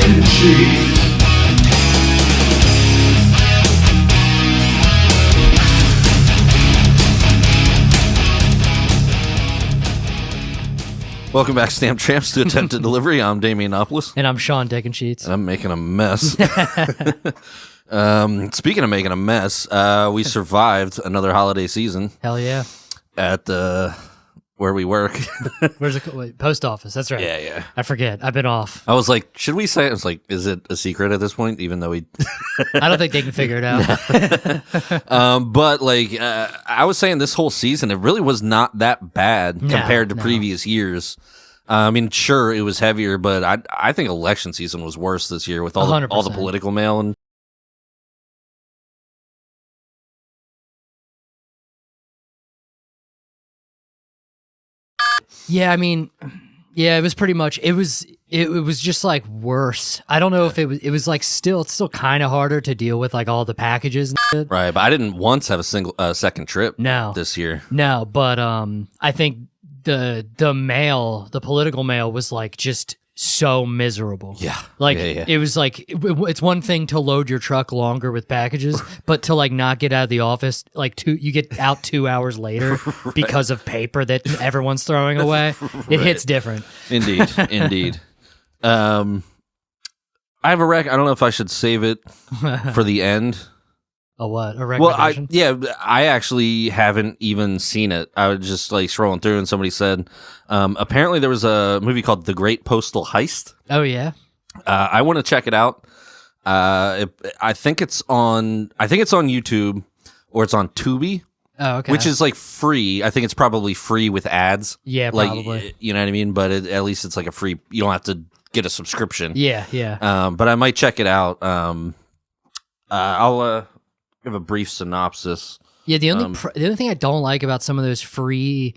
and Cheese. Welcome back, Stamp Tramps, to Attempted Delivery. I'm Damianopoulos. And I'm Sean Dickensheets. And I'm making a mess. Speaking of making a mess, we survived another holiday season Hell yeah. at where we work. Where's it? Wait, post office. That's right. Yeah. I forget. I've been off. I was like, should we say it? I was like, is it a secret at this point? Even though we... I don't think they can figure it out. But like, I was saying this whole season, it really was not that bad compared to previous years. I mean, sure, it was heavier, but I think election season was worse this year with all the political mail and... Yeah, I mean, yeah, it was pretty much. It was just like worse. I don't know if it was like it's still kind of harder to deal with like all the packages and shit. Right, but I didn't once have a second trip. No, this year. No, but I think the political mail was like just so miserable. Yeah, like yeah. It was like it's one thing to load your truck longer with packages, but to like not get out of the office like you get out 2 hours later right. because of paper that everyone's throwing away. It hits different. Indeed. I have a rec. I don't know if I should save it for the end. A what? A recommendation? Well, I actually haven't even seen it. I was just like scrolling through, and somebody said apparently there was a movie called The Great Postal Heist. Oh yeah. I want to check it out. I think it's on YouTube or it's on Tubi. Oh, okay. Which is like free. I think it's probably free with ads. Yeah, like, probably. You know what I mean? But at least it's like a free. You don't have to get a subscription. Yeah. But I might check it out. I'll give a brief synopsis. Yeah, the only thing I don't like about some of those free,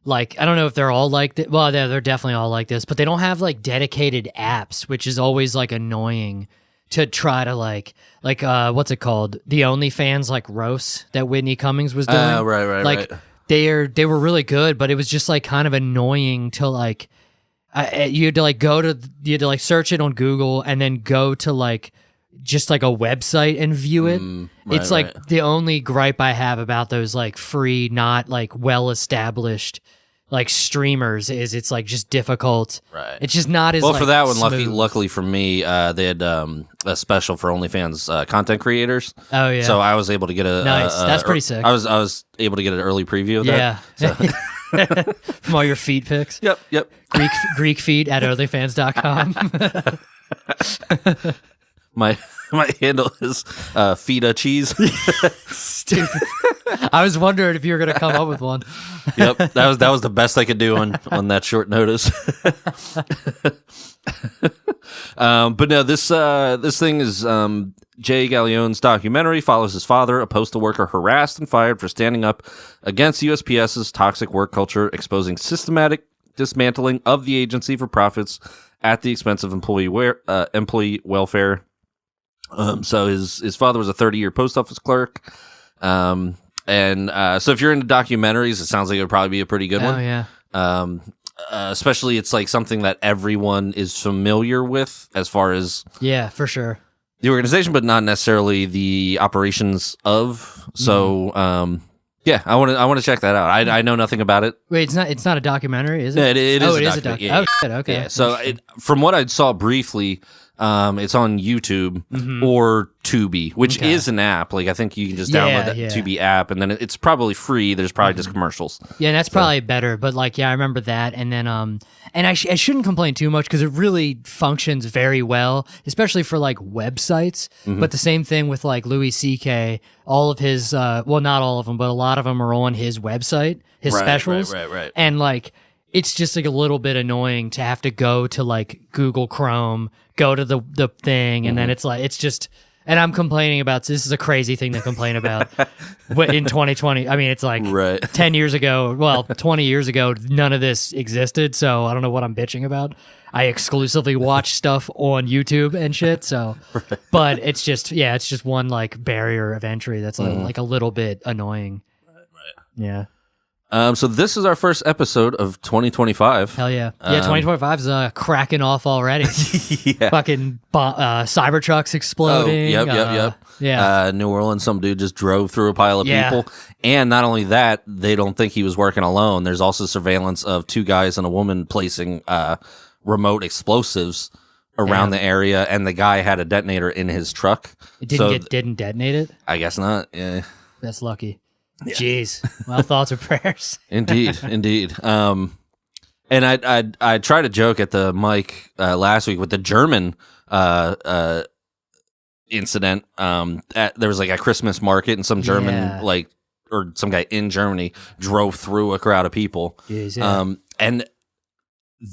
like, I don't know if they're all like this. Well, they're definitely all like this, but they don't have like dedicated apps, which is always like annoying to try to like what's it called? The OnlyFans like roast that Whitney Cummings was doing. Right. Like they were really good, but it was just like kind of annoying to like you had to like search it on Google and then go to like just like a website and view it. It's like the only gripe I have about those like free, not like well established like streamers is it's like just difficult. Right. It's just not as well like, for that one. smooth. Luckily for me, they had a special for OnlyFans content creators. Oh yeah. So I was able to get a nice. That's pretty sick. I was able to get an early preview of that. Yeah. So. From all your feet pics. Yep. Greek feet at onlyfans.com. My handle is Feta Cheese. Stupid. I was wondering if you were gonna come up with one. Yep, that was the best I could do on that short notice. But no, this thing is Jay Galleone's documentary follows his father, a postal worker harassed and fired for standing up against USPS's toxic work culture, exposing systematic dismantling of the agency for profits at the expense of employee welfare. So his father was a 30-year post office clerk. So if you're into documentaries, it sounds like it would probably be a pretty good one. Oh yeah. Especially it's like something that everyone is familiar with as far as yeah, for sure. The organization, but not necessarily the operations of. So, yeah, I want to check that out. I know nothing about it. Wait, it's not a documentary, is it? Yeah, it is. It is a documentary. Yeah. Oh shit, okay. Yeah. So from what I saw briefly, it's on YouTube or Tubi, which is an app. Like I think you can just download that Tubi app, and then it's probably free. There's probably just commercials. Yeah, and that's probably better. But like, yeah, I remember that. And then, and I shouldn't complain too much because it really functions very well, especially for like websites. But the same thing with like Louis C.K. All of his, well, not all of them, but a lot of them are on his website, his specials. Right. And like, it's just like a little bit annoying to have to go to like Google Chrome, go to the thing, and then it's like it's just. And I'm complaining about this is a crazy thing to complain about in 2020. I mean, it's like 10 years ago, well, 20 years ago, none of this existed. So I don't know what I'm bitching about. I exclusively watch stuff on YouTube and shit. So, but it's just one like barrier of entry that's like a little bit annoying. Right. Yeah. So this is our first episode of 2025. Hell yeah. Yeah, 2025 is cracking off already. Yeah. Fucking Cybertrucks exploding. Yep. Yeah. New Orleans, some dude just drove through a pile of people. And not only that, they don't think he was working alone. There's also surveillance of 2 guys and a woman placing remote explosives around the area, and the guy had a detonator in his truck. It didn't detonate it? I guess not. Yeah. That's lucky. Yeah. Jeez. Well, thoughts and prayers. Indeed. And I tried to joke at the mic last week with the German incident. There was like a Christmas market, and some German or some guy in Germany drove through a crowd of people. Jeez, yeah. And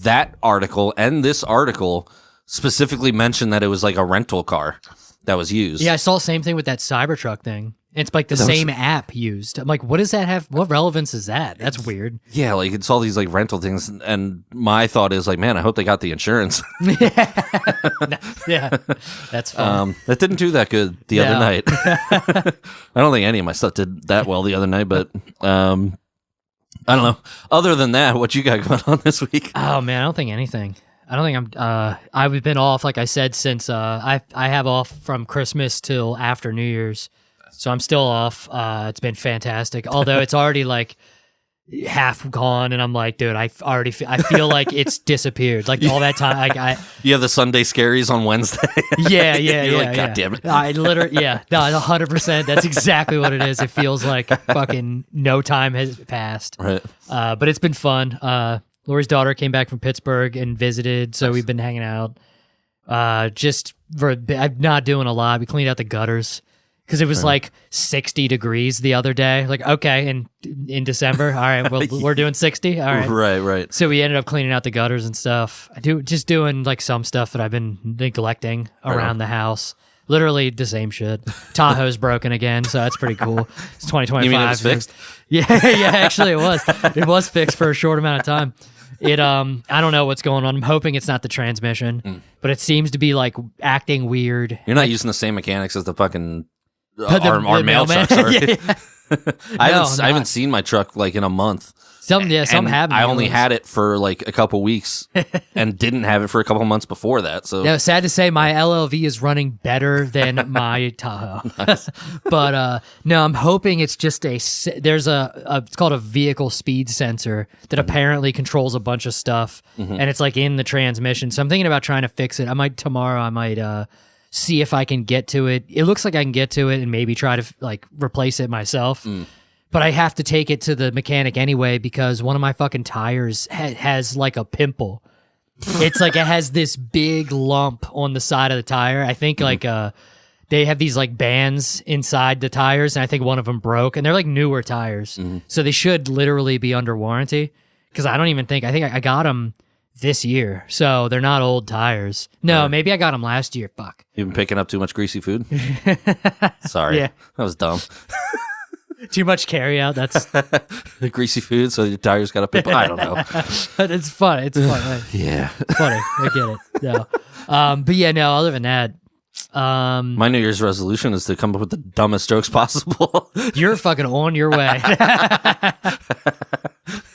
that article and this article specifically mentioned that it was like a rental car that was used. Yeah, I saw the same thing with that Cybertruck thing. It's like the same app used. I'm like, what does that have? What relevance is that? That's weird. Yeah, like it's all these like rental things, and my thought is like, man, I hope they got the insurance. Yeah, that's fun. That didn't do that good the other night. I don't think any of my stuff did that well the other night, but I don't know. Other than that, what you got going on this week? Oh man, I don't think anything. I don't think I've been off, like I said, since I have off from Christmas till after New Year's. So I'm still off. It's been fantastic. Although it's already like half gone, and I'm like, dude, I feel like it's disappeared. Like all that time. You have the Sunday scaries on Wednesday. Yeah. You're like, God damn it. I literally, no, 100%. That's exactly what it is. It feels like fucking no time has passed. Right. But it's been fun. Lori's daughter came back from Pittsburgh and visited, so we've been hanging out. I'm not doing a lot. We cleaned out the gutters. Because it was like 60 degrees the other day. Like, okay, in December, all right, we're doing 60, all right. Right. So we ended up cleaning out the gutters and stuff. Just doing like some stuff that I've been neglecting around the house. Literally the same shit. Tahoe's broken again, so that's pretty cool. It's 2025. You mean it was fixed? Yeah, actually it was. It was fixed for a short amount of time. I don't know what's going on. I'm hoping it's not the transmission, but it seems to be like acting weird. You're not using the same mechanics as the fucking... our mail mailman. trucks are. Yeah. I haven't seen my truck like in a month. Some have. I only had it for like a couple weeks and didn't have it for a couple months before that. So no, sad to say, my LLV is running better than my Tahoe. But no, I'm hoping it's just there's it's called a vehicle speed sensor that apparently controls a bunch of stuff, and it's like in the transmission. So I'm thinking about trying to fix it. I might see if I can get to it. It looks like I can get to it and maybe try to like replace it myself. But I have to take it to the mechanic anyway because one of my fucking tires has like a pimple. It's like it has this big lump on the side of the tire. I think like they have these like bands inside the tires, and I think one of them broke, and they're like newer tires. So they should literally be under warranty because I think I got them this year, so they're not old tires. No, maybe I got them last year. Fuck. You've been picking up too much greasy food? Sorry. Yeah. That was dumb. Too much carry out. That's the greasy food, so your tires got a pimple. I don't know. It's fun. It's fun. Yeah. It's funny. I get it. No. But yeah, no, other than that, my New Year's resolution is to come up with the dumbest jokes possible. You're fucking on your way.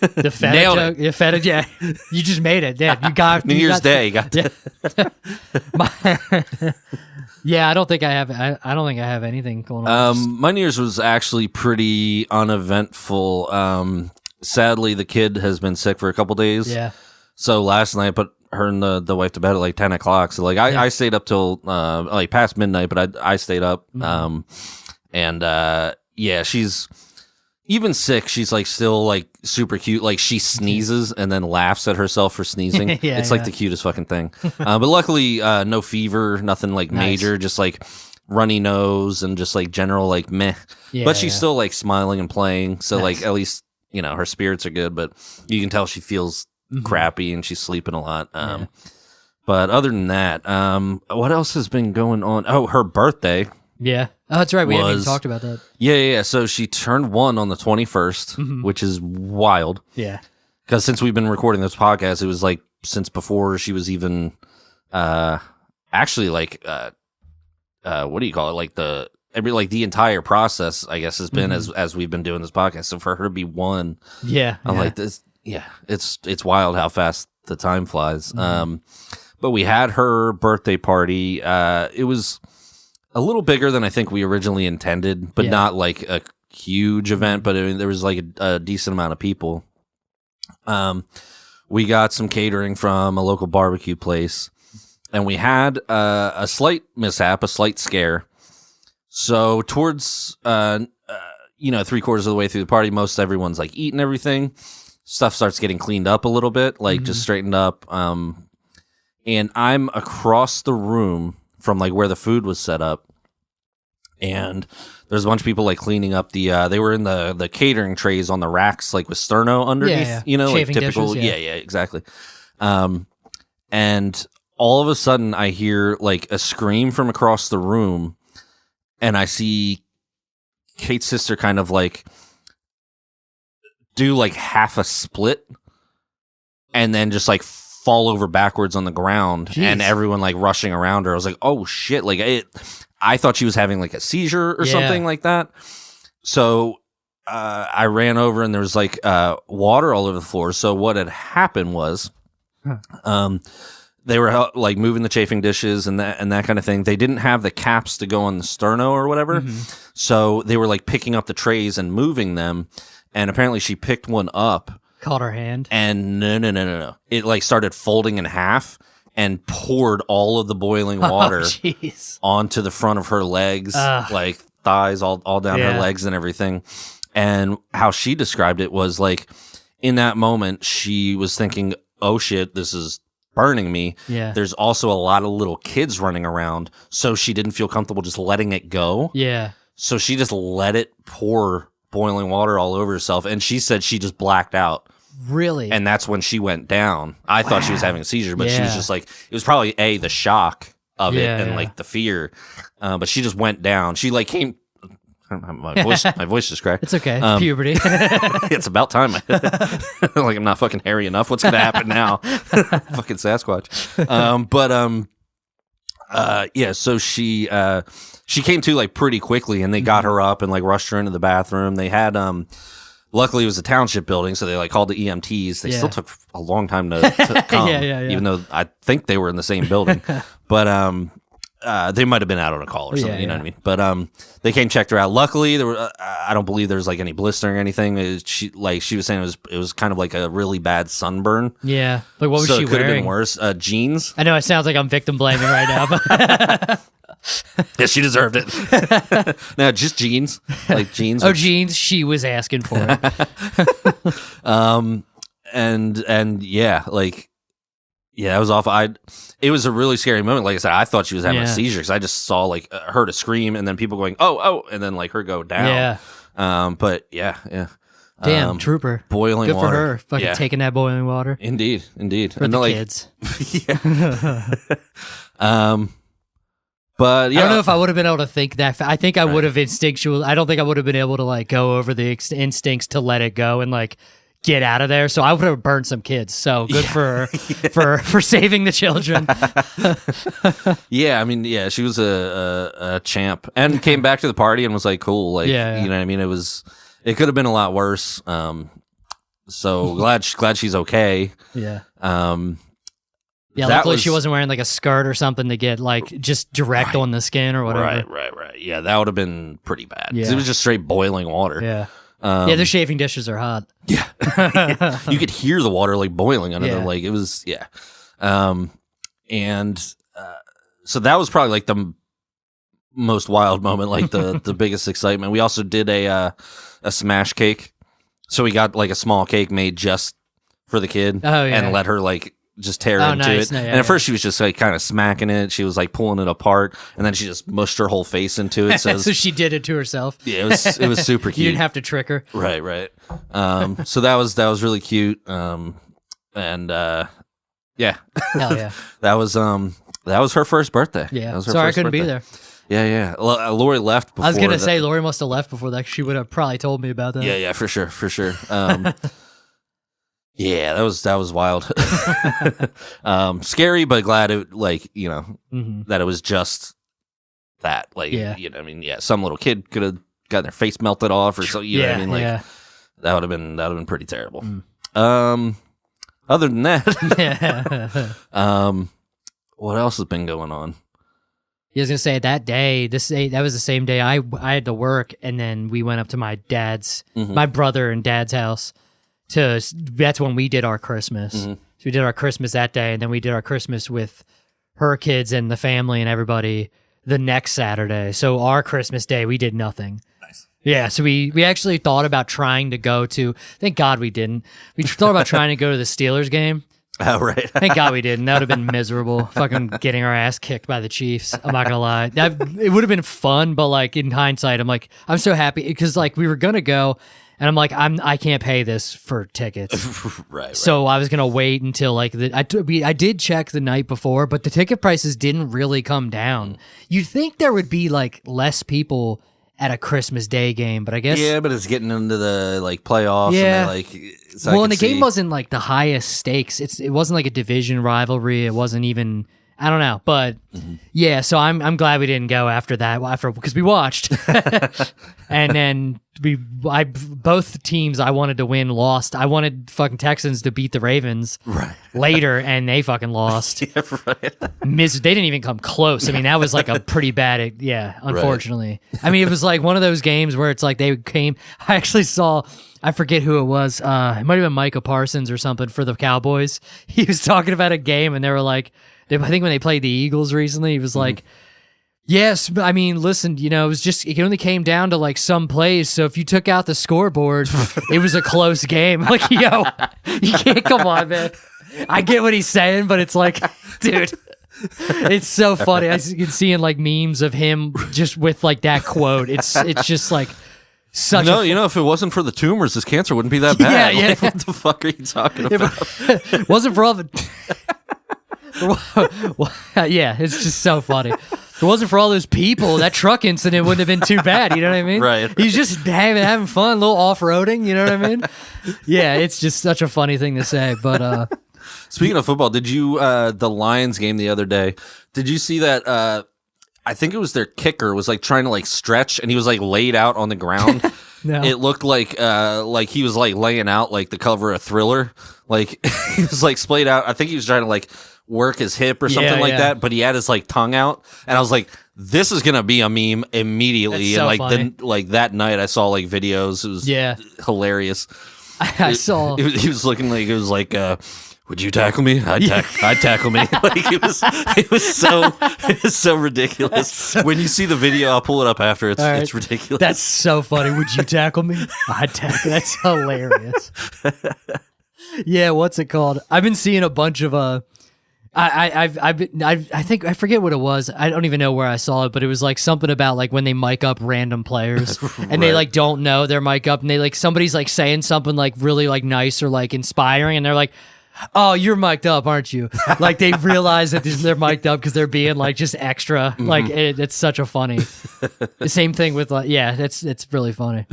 The feta Nailed joke, the feta, yeah. You just made it. Yeah, you got New Year's Day. You got yeah, I don't think I have anything going on. My New Year's was actually pretty uneventful. Sadly, the kid has been sick for a couple days. Yeah. So last night I put her and the wife to bed at like 10 o'clock. So like I stayed up till like past midnight, but I stayed up. Yeah, she's even sick. She's like still like super cute. Like she sneezes and then laughs at herself for sneezing. It's like the cutest fucking thing. But luckily, no fever, nothing like major, just like runny nose and just like general like meh. Yeah, but she's still like smiling and playing. So like at least, you know, her spirits are good, but you can tell she feels crappy and she's sleeping a lot. But other than that, what else has been going on? Oh, her birthday. Yeah. Oh, that's right. We haven't even talked about that. Yeah. So she turned 1 on the 21st, which is wild. Yeah. Because since we've been recording this podcast, it was like since before she was even actually like what do you call it? Like the the entire process, I guess, has been as we've been doing this podcast. So for her to be one, I'm like this. Yeah, it's wild how fast the time flies. But we had her birthday party. It was a little bigger than I think we originally intended, but not like a huge event. But there was like a decent amount of people. We got some catering from a local barbecue place, and we had a slight mishap, a slight scare. So towards 3/4 of the way through the party, most everyone's like eating everything. Stuff starts getting cleaned up a little bit, like just straightened up. And I'm across the room from like where the food was set up, and there's a bunch of people like cleaning up they were in the catering trays on the racks, like with sterno underneath, like typical. Dishes, exactly. And all of a sudden I hear like a scream from across the room, and I see Kate's sister kind of like do like half a split and then just like fall over backwards on the ground. Jeez. And everyone like rushing around her. I was like, oh shit. Like I thought she was having like a seizure or something like that. So I ran over, and there was like water all over the floor. So what had happened was they were like moving the chafing dishes and that kind of thing. They didn't have the caps to go on the sterno or whatever. So they were like picking up the trays and moving them. And apparently she picked one up. Caught her hand. And no. It like started folding in half and poured all of the boiling water onto the front of her legs, like thighs, all down her legs and everything. And how she described it was like, in that moment, she was thinking, oh shit, this is burning me. Yeah. There's also a lot of little kids running around. So she didn't feel comfortable just letting it go. Yeah. So she just let it pour boiling water all over herself, and she said she just blacked out. Really? And that's when she went down. I thought she was having a seizure, but she was just like, it was probably the shock of it and like the fear. But she just went down. She like came. My voice just cracked. It's okay. Puberty. It's about time. Like I'm not fucking hairy enough. What's gonna happen now? Fucking Sasquatch. So she came to like pretty quickly, and they got her up and like rushed her into the bathroom. They had luckily it was a township building, so they like called the EMTs. They still took a long time to come, even though I think they were in the same building. But they might have been out on a call or something, you know what I mean? But they came, checked her out. Luckily, there were I don't believe there was like any blistering or anything. She was saying it was kind of like a really bad sunburn. Yeah, like what was so she it could wearing? have been worse. Jeans. I know it sounds like I'm victim blaming right now, but yeah, she deserved it. No, just jeans, like jeans. Jeans. She was asking for it. And yeah, like. Yeah, it was awful. It was a really scary moment. Like I said, I thought she was having a seizure because I just saw like her to scream and then people going, oh, and then like her go down. Yeah. But yeah. Damn, trooper. Boiling Good water. for her. Fucking taking that boiling water. Indeed. For and the like, kids. But yeah. I don't know if I would have been able to think that. I think I would have instinctual. I don't think I would have been able to like go over the instincts to let it go and like get out of there. So I would have burned some kids. So good for her for saving the children. Yeah, I mean, yeah, she was a champ and came back to the party and was like, cool, like, you know what I mean? It could have been a lot worse. So glad she's okay. Yeah. Yeah, luckily she wasn't wearing like a skirt or something to get like just direct on the skin or whatever. Right. Yeah, that would have been pretty bad. Yeah. It was just straight boiling water. Yeah. The chafing dishes are hot. Yeah. You could hear the water like boiling under them. Like it was, so that was probably like the most wild moment, like the biggest excitement. We also did a smash cake. So we got like a small cake made just for the kid and let her like just tear into it. And at first she was just like kind of smacking it. She was like pulling it apart, and then she just mushed her whole face into it. So she did it to herself. Yeah, it was super cute. You didn't have to trick her. Right. So that was really cute. Hell yeah. that was her first birthday. Yeah. Sorry, I couldn't be there. Yeah. Lori left before. I was gonna say Lori must have left before that. She would have probably told me about that. Yeah, for sure. Yeah, that was wild. Scary, but glad it that it was just that. Like, Yeah. you know, I mean, yeah, some little kid could have gotten their face melted off or something. You know what I mean? Like, that would have been pretty terrible. Other than that, what else has been going on? I was gonna say that was the same day I had to work, and then we went up to my brother and dad's house. That's when we did our Christmas. So we did our Christmas that day, and then we did our Christmas with her kids and the family and everybody the next Saturday. So our Christmas day, we did nothing. Nice. Yeah, so we actually thought about trying to go to. Thank God we didn't. We thought about trying to go to the Steelers game. Oh, right. Thank God we didn't. That would have been miserable. Fucking getting our ass kicked by the Chiefs. I'm not gonna lie. It would have been fun, but like in hindsight, I'm so happy because like we were gonna go, and I'm like I can't pay this for tickets. Right. So I was gonna wait until like I did check the night before, but the ticket prices didn't really come down. You'd think there would be like less people at a Christmas Day game, but I guess but it's getting into the like playoffs. Yeah. And the game wasn't like the highest stakes. It wasn't like a division rivalry. It wasn't even, I don't know, but yeah. So I'm glad we didn't go after that because we watched, and then both teams I wanted to win lost. I wanted fucking Texans to beat the Ravens later, and they fucking lost. Yeah, right. They didn't even come close. I mean, that was like a pretty bad, unfortunately. Right. I mean, it was like one of those games where it's like they came. I actually saw. I forget who it was. It might have been Micah Parsons or something for the Cowboys. He was talking about a game, and they were like, I think when they played the Eagles recently, he was like, yes, but I mean, listen, it was just, it only came down to like some plays. So if you took out the scoreboard, it was a close game. Like, yo, you can't, come on, man. I get what he's saying, but it's like, dude, it's so funny. I can see in like memes of him just with like that quote. It's just like, if it wasn't for the tumors, this cancer wouldn't be that bad. Yeah. Like, what the fuck are you talking about? It wasn't for all the... yeah, it's just so funny. If it wasn't for all those people, that truck incident wouldn't have been too bad. You know what I mean? Right. He's just having fun, a little off-roading. You know what I mean? Yeah, it's just such a funny thing to say. But speaking of football, did you the Lions game the other day? Did you see that? I think it was their kicker was like trying to like stretch, and he was like laid out on the ground. No. It looked like he was like laying out like the cover of Thriller. Like he was like splayed out. I think he was trying to like work his hip or something like that, but he had his like tongue out, and I was like, this is gonna be a meme immediately. That's so and like funny. then like that night I saw like videos. It was hilarious. I saw he was looking like it was like would you tackle me? I'd tackle me. Like it was so ridiculous. When you see the video, I'll pull it up after. It's ridiculous. That's so funny. Would you tackle me? I'd tackle. That's hilarious. Yeah, what's it called? I've been seeing a bunch of I think I forget what it was. I don't even know where I saw it, but it was like something about like when they mic up random players and they like don't know they're mic up, and they like somebody's like saying something like really like nice or like inspiring, and they're like, oh, you're mic'd up, aren't you? Like they realize that they're mic'd up because they're being like just extra. Like it's such a funny. The same thing with like, yeah, it's really funny.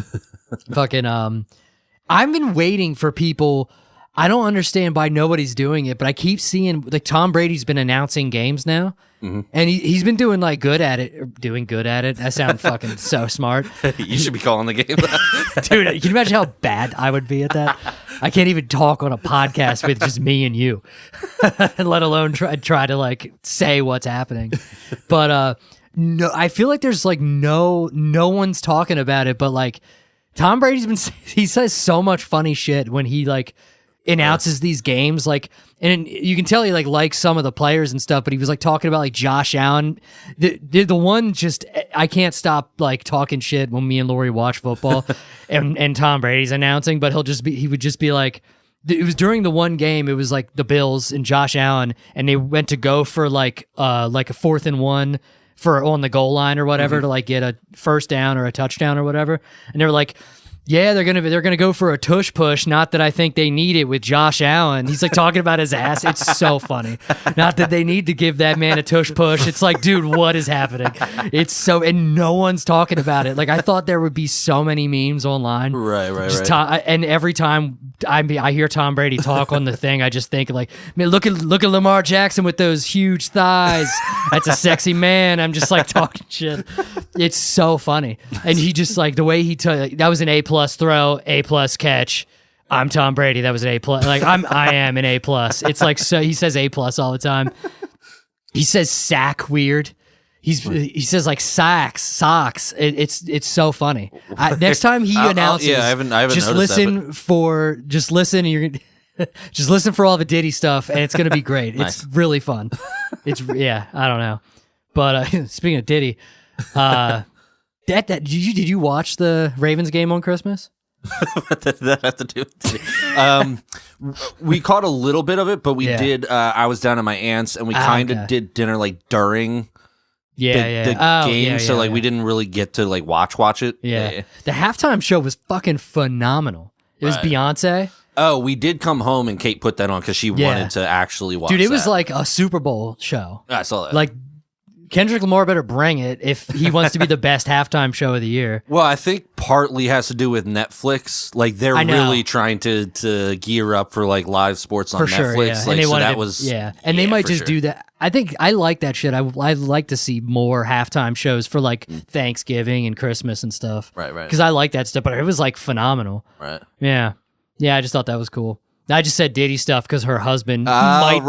Fucking I've been waiting for people. I don't understand why nobody's doing it, but I keep seeing like Tom Brady's been announcing games now, and he's been doing like good at it. Doing good at it. That sounds fucking so smart. You should be calling the game, dude. Can you imagine how bad I would be at that? I can't even talk on a podcast with just me and you, let alone try to like say what's happening. But no, I feel like there's like no one's talking about it, but like Tom Brady's he says so much funny shit when he like announces these games, like, and you can tell he like likes some of the players and stuff, but he was like talking about like Josh Allen, the one just, I can't stop like talking shit when me and Lori watch football and Tom Brady's announcing, but he would just be like, it was during the one game, it was like the Bills and Josh Allen, and they went to go for like a 4th and 1 for on the goal line or whatever to like get a first down or a touchdown or whatever, and they were like, Yeah, they're gonna go for a tush push. Not that I think they need it with Josh Allen. He's like talking about his ass. It's so funny. Not that they need to give that man a tush push. It's like, dude, what is happening? It's so, and no one's talking about it. Like I thought there would be so many memes online. Right. And every time I hear Tom Brady talk on the thing, I just think like, man, look at Lamar Jackson with those huge thighs. That's a sexy man. I'm just like talking shit. It's so funny, and he just like the way he that was an A+ throw, A+ catch. I'm Tom Brady. That was an A+. Like I am an A+. It's like, so he says A+ all the time. He says sack weird. He says like socks. It's so funny. Next time he announces, I haven't just noticed just listen. And you're just listen for all the Diddy stuff, and it's gonna be great. Nice. It's really fun. I don't know. But speaking of Diddy, did you watch the Ravens game on Christmas? What did that have to do with Diddy? We caught a little bit of it, but we did. I was down at my aunt's, and we kind of did dinner like during the game, so like we didn't really get to like watch it. Yeah, the halftime show was fucking phenomenal. It was Beyonce. Oh, we did come home, and Kate put that on because she wanted to actually watch. Dude, it was that. like a Super Bowl show. I saw that. Like Kendrick Lamar better bring it if he wants to be the best halftime show of the year. Well, I think partly has to do with Netflix. Like they're really trying to gear up for like live sports on for sure, Netflix. Yeah. Like and so that was and they might just do that. I think I like that shit. I like to see more halftime shows for like Thanksgiving and Christmas and stuff. Right. Because I like that stuff, but it was like phenomenal. Right. Yeah. I just thought that was cool. I just said Diddy stuff because her husband might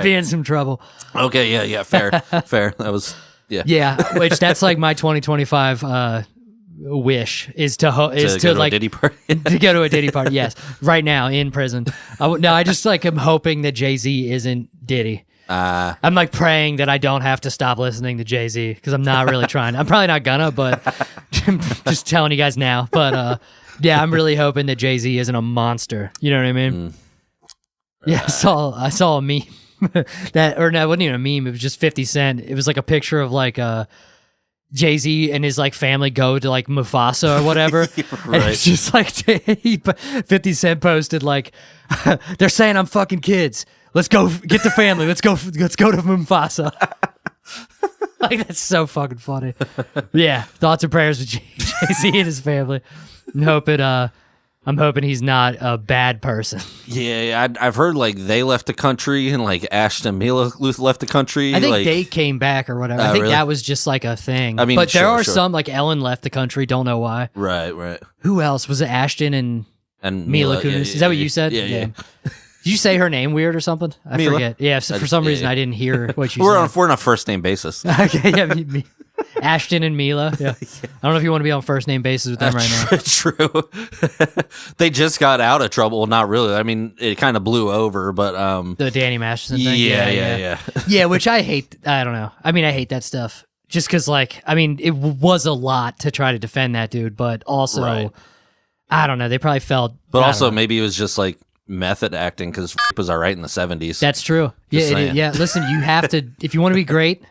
be in some trouble. Okay, yeah, fair. That was which that's like my 2025 wish is to go to like a Diddy party. to go to a Diddy party. Yes, right now in prison. I just like am hoping that Jay-Z isn't Diddy. I'm like praying that I don't have to stop listening to Jay-Z because I'm not really trying. I'm probably not gonna, but I'm just telling you guys now. But yeah, I'm really hoping that Jay-Z isn't a monster. You know what I mean? Yeah, I saw a meme it wasn't even a meme. It was just 50 Cent. It was like a picture of like Jay-Z and his like family go to like Mufasa or whatever. Right. And it's just like 50 Cent posted like, they're saying I'm fucking kids. Let's go get the family. Let's go to Mufasa. Like that's so fucking funny. Yeah, thoughts and prayers with Jay-Z and his family. I'm hoping he's not a bad person. Yeah, I've heard like they left the country and like Ashton and Mila left the country. I think like, they came back or whatever. I think really? That was just like a thing. I mean, but there are sure. some like Ellen left the country. Don't know why. Right. Who else was it? Ashton and Mila Kunis. Yeah, Is that what you said? Yeah. Did you say her name weird or something? I Mila. forget. Yeah, for some reason I didn't hear what you we're said. We're on a first name basis. Okay, yeah, me. Ashton and Mila. Yeah. I don't know if you want to be on first name basis with them right now. True. They just got out of trouble. Not really. I mean, it kind of blew over, but the Danny Masterson thing. Yeah. Yeah, which I hate. I don't know. I mean, I hate that stuff. Just because, like, I mean, it was a lot to try to defend that dude, but also, I don't know. They probably felt. But also, maybe it was just like method acting because was all right in the 70s. That's true. Yeah. Listen, you have to if you want to be great.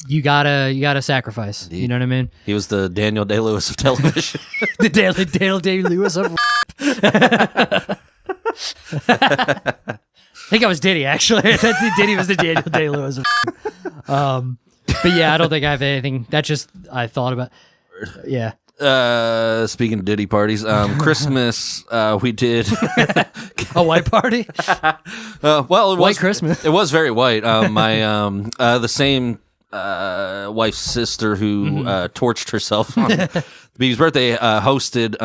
You gotta sacrifice. Indeed. You know what I mean? He was the Daniel Day-Lewis of television. The Daniel Day-Lewis of. I think I was Diddy actually. I think Diddy was the Daniel Day-Lewis of. But yeah, I don't think I have anything. That's just I thought about. Yeah. Speaking of Diddy parties, Christmas, we did a white party. Well, it white was Christmas. It was very white. My the same wife's sister who torched herself on B's birthday hosted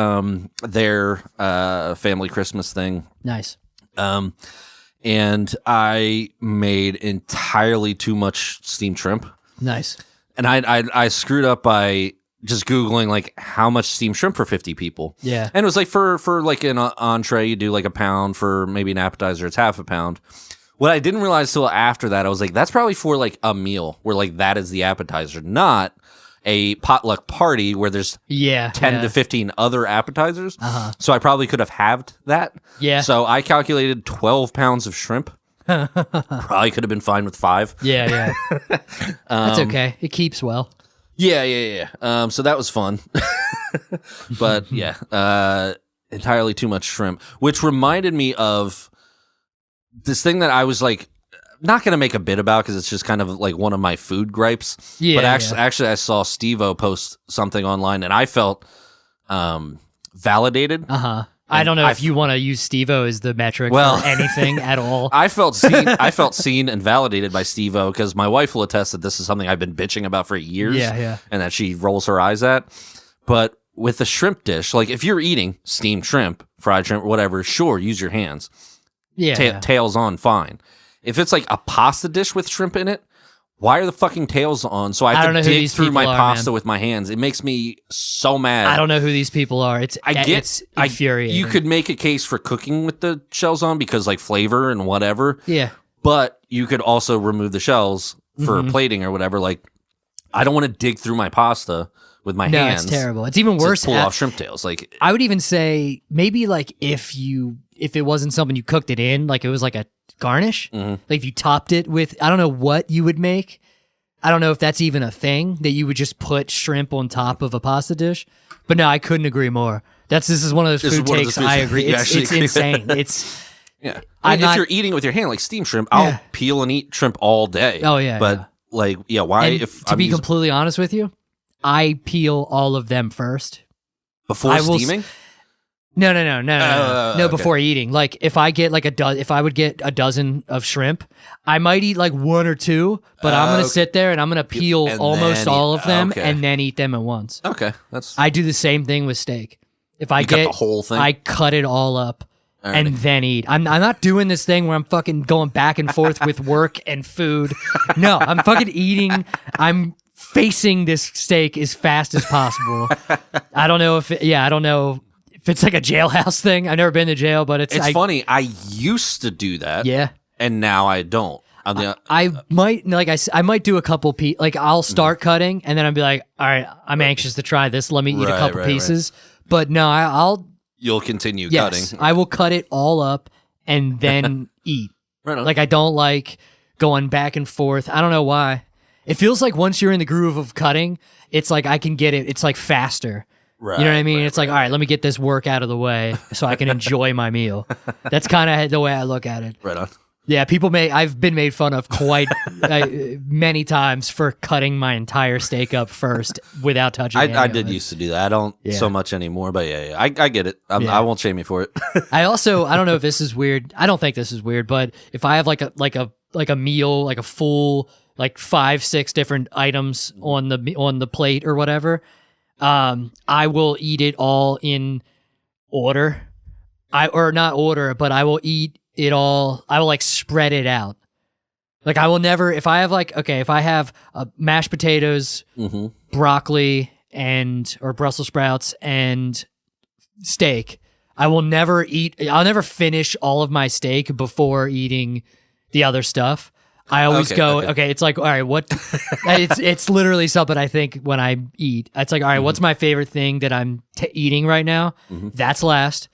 their family Christmas thing. Nice. And I made entirely too much steamed shrimp. Nice. And I screwed up by just Googling like how much steamed shrimp for 50 people. Yeah. And it was like for like an entree, you do like a pound. For maybe an appetizer, it's half a pound. What I didn't realize till after that, I was like, that's probably for like a meal where like that is the appetizer, not a potluck party where there's 10 to 15 other appetizers. So I probably could have halved that. Yeah. So I calculated 12 pounds of shrimp. Probably could have been fine with 5. Yeah. That's okay. It keeps well. Yeah. So that was fun. But yeah, entirely too much shrimp, which reminded me of this thing that I was like, not going to make a bit about because it's just kind of like one of my food gripes. Yeah. But actually I saw Steve-O post something online and I felt validated. I don't know if you want to use Steve-O as the metric for anything at all. I felt seen and validated by Steve-O because my wife will attest that this is something I've been bitching about for years. Yeah. And that she rolls her eyes at. But with the shrimp dish, like if you're eating steamed shrimp, fried shrimp, whatever, sure, use your hands. Yeah. Tails on, fine. If it's like a pasta dish with shrimp in it, why are the fucking tails on? So I have to dig through my pasta with my hands. It makes me so mad. I don't know who these people are. It's infuriating. You could make a case for cooking with the shells on because like flavor and whatever. Yeah. But you could also remove the shells for plating or whatever. Like, I don't want to dig through my pasta with my hands. No, it's terrible. It's even worse. To pull off shrimp tails. Like, I would even say maybe like if it wasn't something you cooked it in, like it was like a garnish, like if you topped it with, I don't know what you would make. I don't know if that's even a thing that you would just put shrimp on top of a pasta dish. But no, I couldn't agree more. This is one of those food takes. I agree. It's insane. It's yeah. If you're eating it with your hand, like steamed shrimp, I'll peel and eat shrimp all day. Oh yeah. But like, yeah, why? And to be completely honest with you, I peel all of them first before steaming. No, before eating. Like if I get like if I would get a dozen of shrimp, I might eat like one or two, but I'm going to sit there and I'm going to peel almost all of them and then eat them at once. Okay. I do the same thing with steak. If I get the whole thing, I cut it all up and then eat. I'm not doing this thing where I'm fucking going back and forth with work and food. No, I'm fucking eating. I'm facing this steak as fast as possible. I don't know if it's like a jailhouse thing. I've never been to jail, but it's funny. I used to do that. Yeah. And now I don't. I might, like I might do a couple like I'll start cutting and then I'll be like, all right, I'm anxious to try this. Let me eat a couple pieces. Right. But no, you'll continue yes, cutting. I will cut it all up and then eat. Right on. Like I don't like going back and forth. I don't know why. It feels like once you're in the groove of cutting, it's like I can get it. It's like faster. Right, you know what I mean? It's like, all right, let me get this work out of the way so I can enjoy my meal. That's kind of the way I look at it. Right on. Yeah, I've been made fun of quite many times for cutting my entire steak up first without touching it. I did used to do that. I don't so much anymore, but yeah. I get it. I won't shame you for it. I don't know if this is weird. I don't think this is weird, but if I have like a meal, like a full like 5-6 different items on the plate or whatever, I will eat it all in order. Or not order, but I will eat it all. I will like spread it out. Like I will never, if I have mashed potatoes, broccoli or Brussels sprouts and steak, I'll never finish all of my steak before eating the other stuff. I always it's like, all right, what? it's literally something I think when I eat. It's like, all right, what's my favorite thing that I'm eating right now? That's last.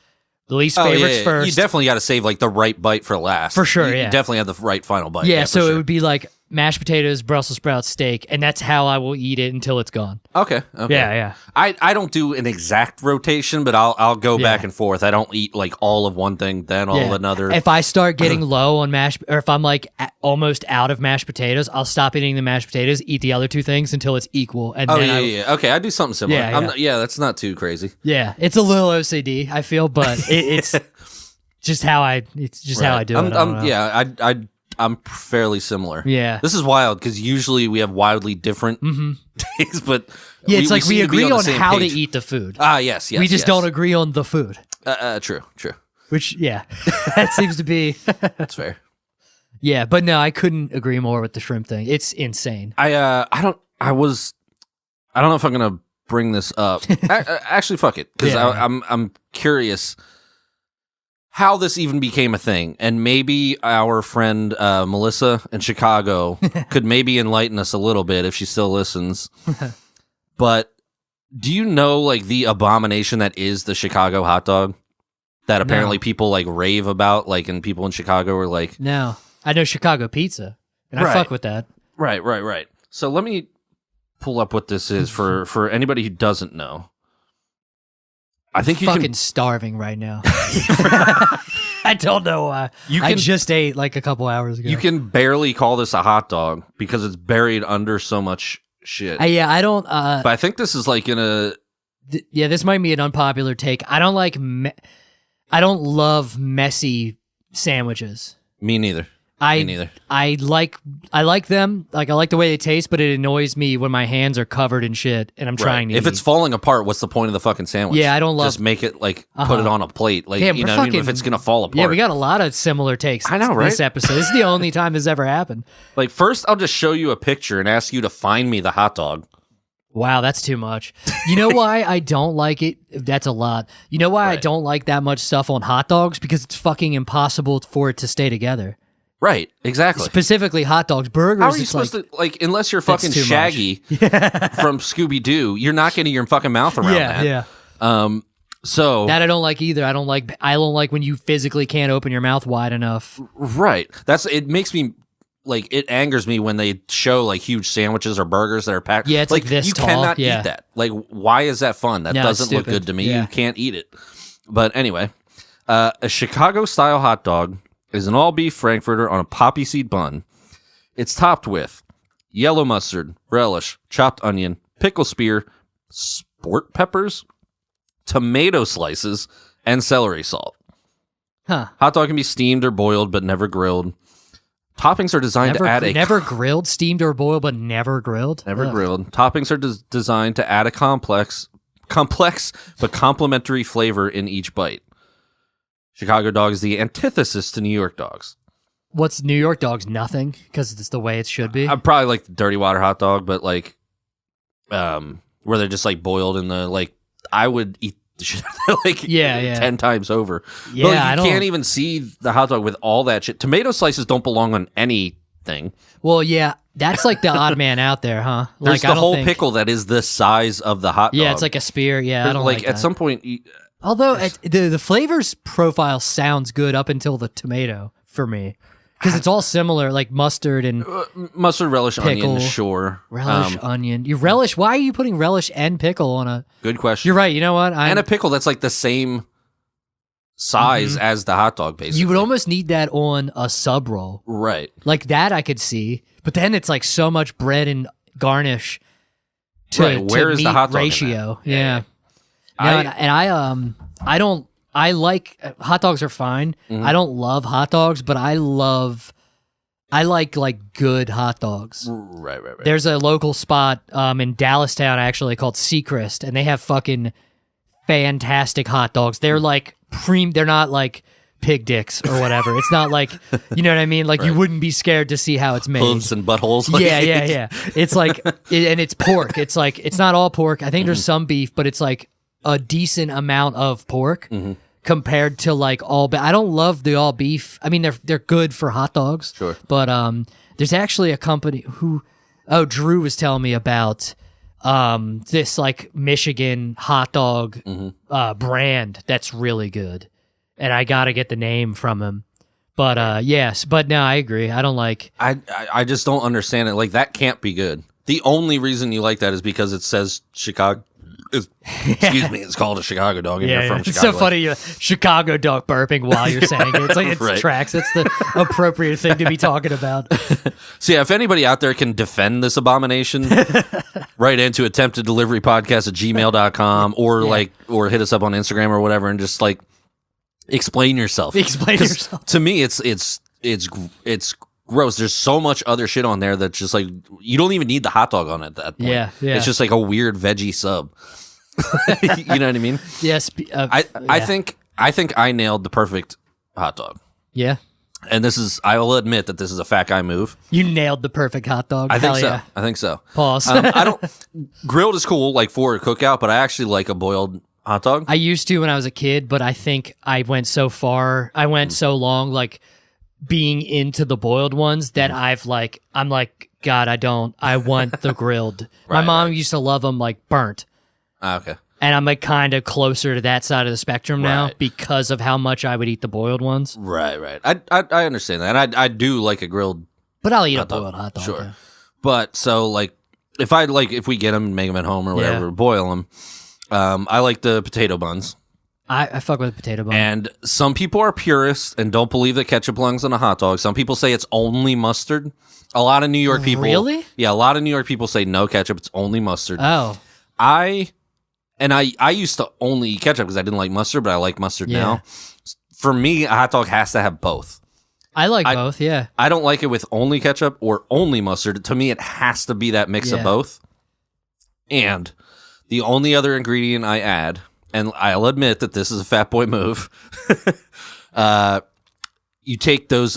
The least favorite's first. You definitely got to save like the right bite for last. For sure, You definitely have the right final bite. Yeah, so it would be like mashed potatoes, Brussels sprouts, steak, and that's how I will eat it until it's gone. Okay. Yeah. I don't do an exact rotation, but I'll go back and forth. I don't eat like all of one thing, then all of another. If I start getting low on or if I'm like almost out of mashed potatoes, I'll stop eating the mashed potatoes, eat the other two things until it's equal. And Okay, I do something similar. That's not too crazy. Yeah, it's a little OCD, I feel, but it's just how I do it. I'm fairly similar. Yeah. This is wild because usually we have wildly different takes, but it's like we agree on how to eat the food. Yes. We just don't agree on the food. True. Which, that seems to be. That's fair. Yeah, but no, I couldn't agree more with the shrimp thing. It's insane. I don't know if I'm gonna bring this up. Actually, fuck it, because I'm curious how this even became a thing, and maybe our friend Melissa in Chicago could maybe enlighten us a little bit if she still listens. But do you know like the abomination that is the Chicago hot dog that apparently people like rave about, like, and people in Chicago are like, no, I know Chicago pizza, and I fuck with that. Right. So let me pull up what this is for anybody who doesn't know. I think you fucking starving right now. I don't know why. I just ate like a couple hours ago. You can barely call this a hot dog because it's buried under so much shit. I don't. But I think this is like in a. This might be an unpopular take. I don't like. I don't love messy sandwiches. Me neither. Me neither. I like them. Like I like the way they taste, but it annoys me when my hands are covered in shit and I'm trying to. If it's falling apart, what's the point of the fucking sandwich? Yeah, I don't love. Just make it like put it on a plate, like Damn, you know what I mean. If it's gonna fall apart. Yeah, we got a lot of similar takes. I know, right? This episode. This is the only time this ever happened. Like first, I'll just show you a picture and ask you to find me the hot dog. Wow, that's too much. You know why I don't like it? That's a lot. You know why I don't like that much stuff on hot dogs? Because it's fucking impossible for it to stay together. Right, exactly. Specifically hot dogs. Burgers, how are you supposed to, like, unless you're fucking Shaggy from Scooby-Doo, you're not getting your fucking mouth around that. Yeah. So that I don't like either. I don't like when you physically can't open your mouth wide enough. Right. It makes me, like, it angers me when they show, like, huge sandwiches or burgers that are packed. Yeah, it's like this you tall. cannot eat that. Like, why is that fun? That doesn't look good to me. Yeah. You can't eat it. But anyway, a Chicago-style hot dog is an all-beef frankfurter on a poppy seed bun. It's topped with yellow mustard, relish, chopped onion, pickle spear, sport peppers, tomato slices, and celery salt. Huh. Hot dog can be steamed or boiled, but never grilled. Toppings are designed to add never grilled, steamed or boiled, but never grilled. Never grilled. Toppings are designed to add a complex but complementary flavor in each bite. Chicago dog is the antithesis to New York dogs. What's New York dogs? Nothing, because it's the way it should be. I probably like the dirty water hot dog, but like, where they're just like boiled in the like. I would eat the shit like 10 times over. Yeah, but like, you can't even see the hot dog with all that shit. Tomato slices don't belong on anything. Well, yeah, that's like the odd man out there, huh? There's the whole pickle that is the size of the hot dog. Yeah, it's like a spear. Yeah, I don't like that. At some point. Although the flavors profile sounds good up until the tomato for me, because it's all similar, like mustard and mustard, relish, pickle, onion, sure, relish, onion. You relish? Why are you putting relish and pickle on a? Good question. You're right. You know what? And a pickle that's like the same size as the hot dog. Basically, you would almost need that on a sub roll, right? Like that, I could see, but then it's like so much bread and garnish to Where is the hot dog ratio? Yeah. I don't. I like hot dogs are fine. Mm-hmm. I don't love hot dogs, but I like good hot dogs. Right. There's a local spot in Dallastown actually called Seacrest, and they have fucking fantastic hot dogs. They're like they're not like pig dicks or whatever. It's not like, you know what I mean? Like you wouldn't be scared to see how it's made. Hooves and buttholes. Yeah. It's like, and it's pork. It's like, it's not all pork. I think there's some beef, but it's like a decent amount of pork compared to like all beef. I don't love the all beef. I mean, they're good for hot dogs. Sure. But there's actually a company Drew was telling me about this like Michigan hot dog brand that's really good. And I got to get the name from him. But yes, but no, I agree. I don't like. I just don't understand it. Like that can't be good. The only reason you like that is because it says Chicago. Excuse me, it's called a Chicago dog. And you're from It's Chicago. so funny, Chicago dog burping while you're saying it. It's like it tracks. It's the appropriate thing to be talking about. So yeah, if anybody out there can defend this abomination, write into attempteddeliverypodcast@gmail.com or hit us up on Instagram or whatever and just like explain yourself. Explain yourself. To me, it's gross. There's so much other shit on there that's just like you don't even need the hot dog on it at that point. Yeah. It's just like a weird veggie sub. You know what I mean? Yes. I think I nailed the perfect hot dog. Yeah. And I will admit that this is a fat guy move. You nailed the perfect hot dog. I think so. Yeah. I think so. Pause. I don't. Grilled is cool, like for a cookout, but I actually like a boiled hot dog. I used to when I was a kid, but I think I went so far. I went so long, like being into the boiled ones that I'm like, God, I want the grilled. My mom used to love them like burnt. Okay. And I'm like kind of closer to that side of the spectrum now because of how much I would eat the boiled ones. Right. I understand that. And I do like a grilled. But I'll eat a boiled hot dog. Sure. Yeah. But so like if we get them and make them at home or whatever, boil them. I like the potato buns. I fuck with a potato bun. And some people are purists and don't believe that ketchup belongs on a hot dog. Some people say it's only mustard. A lot of New York people... Really? Yeah, a lot of New York people say no ketchup, it's only mustard. Oh. I used to only eat ketchup because I didn't like mustard, but I like mustard now. For me, a hot dog has to have both. I like both, yeah. I don't like it with only ketchup or only mustard. To me, it has to be that mix of both. And the only other ingredient I add, and I'll admit that this is a fat boy move, you take those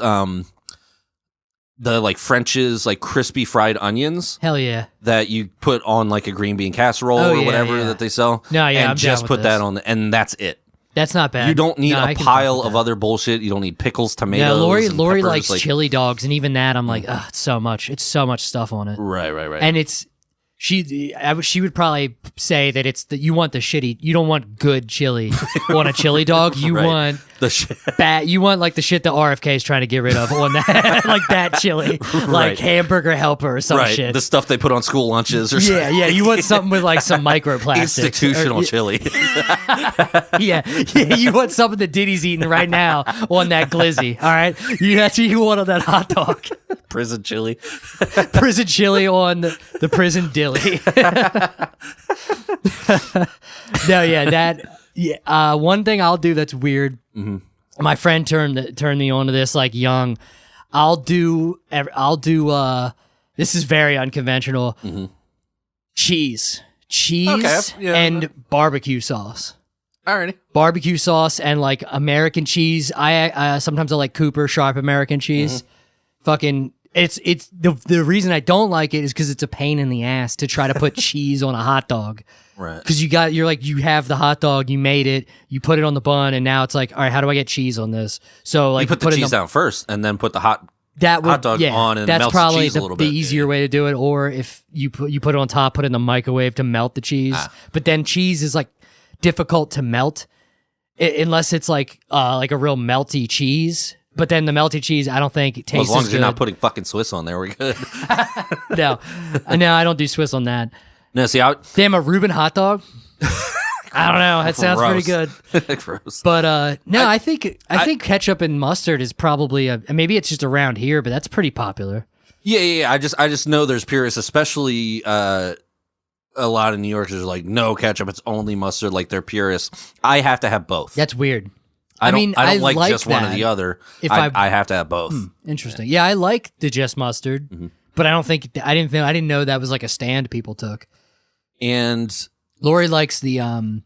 the like French's like crispy fried onions. Hell yeah. That you put on like a green bean casserole or whatever that they sell. No, yeah, and I'm just down put with that this. on, and that's it. That's not bad. You don't need a I can pile fuck with of that. other bullshit. You don't need pickles, tomatoes. Yeah, and Lori peppers, likes like, chili dogs, and even that, I'm like, ugh, it's so much. It's so much stuff on it. Right. And it's she would probably say that it's that you want the shitty. You don't want good chili on a chili dog. You want the shit. bad. You want like the shit the RFK is trying to get rid of on that, like that chili, like Hamburger Helper or some shit. The stuff they put on school lunches or something. Yeah. You want something with like some microplastics. Institutional chili. Yeah. You want something that Diddy's eating right now on that glizzy. All right, that's what you want on that hot dog. Prison chili. Prison chili on the prison dilly. No, yeah, that. Yeah, one thing I'll do that's weird. Mm-hmm. My friend turned me on to this like young. I'll do. This is very unconventional. Mm-hmm. Cheese, and barbecue sauce. Alrighty. Barbecue sauce and like American cheese. I sometimes I like Cooper sharp American cheese. Mm-hmm. Fucking. It's the reason I don't like it is because it's a pain in the ass to try to put cheese on a hot dog. Right. Because you have the hot dog, you made it, you put it on the bun, and now it's like, all right, how do I get cheese on this? So like you put the cheese down first, and then put the hot dog on, and that's melt probably the cheese a little bit. The easier way to do it. Or if you put it on top, put it in the microwave to melt the cheese. But then cheese is like difficult to melt unless it's like a real melty cheese. But then the melty cheese, I don't think it tastes as long as good. you're not putting fucking Swiss on there, we're good. No, I don't do Swiss on that. No, see, damn, a Reuben hot dog. I don't know. That sounds pretty good. Gross. But no, I think ketchup and mustard is probably maybe it's just around here, but that's pretty popular. Yeah. I just know there's purists, especially a lot of New Yorkers are like, no ketchup, it's only mustard. Like they're purists. I have to have both. That's weird. I don't like just that. one or the other. I have to have both. Interesting. Yeah, I like the just mustard, but I didn't know that was like a stand people took. And Lori likes the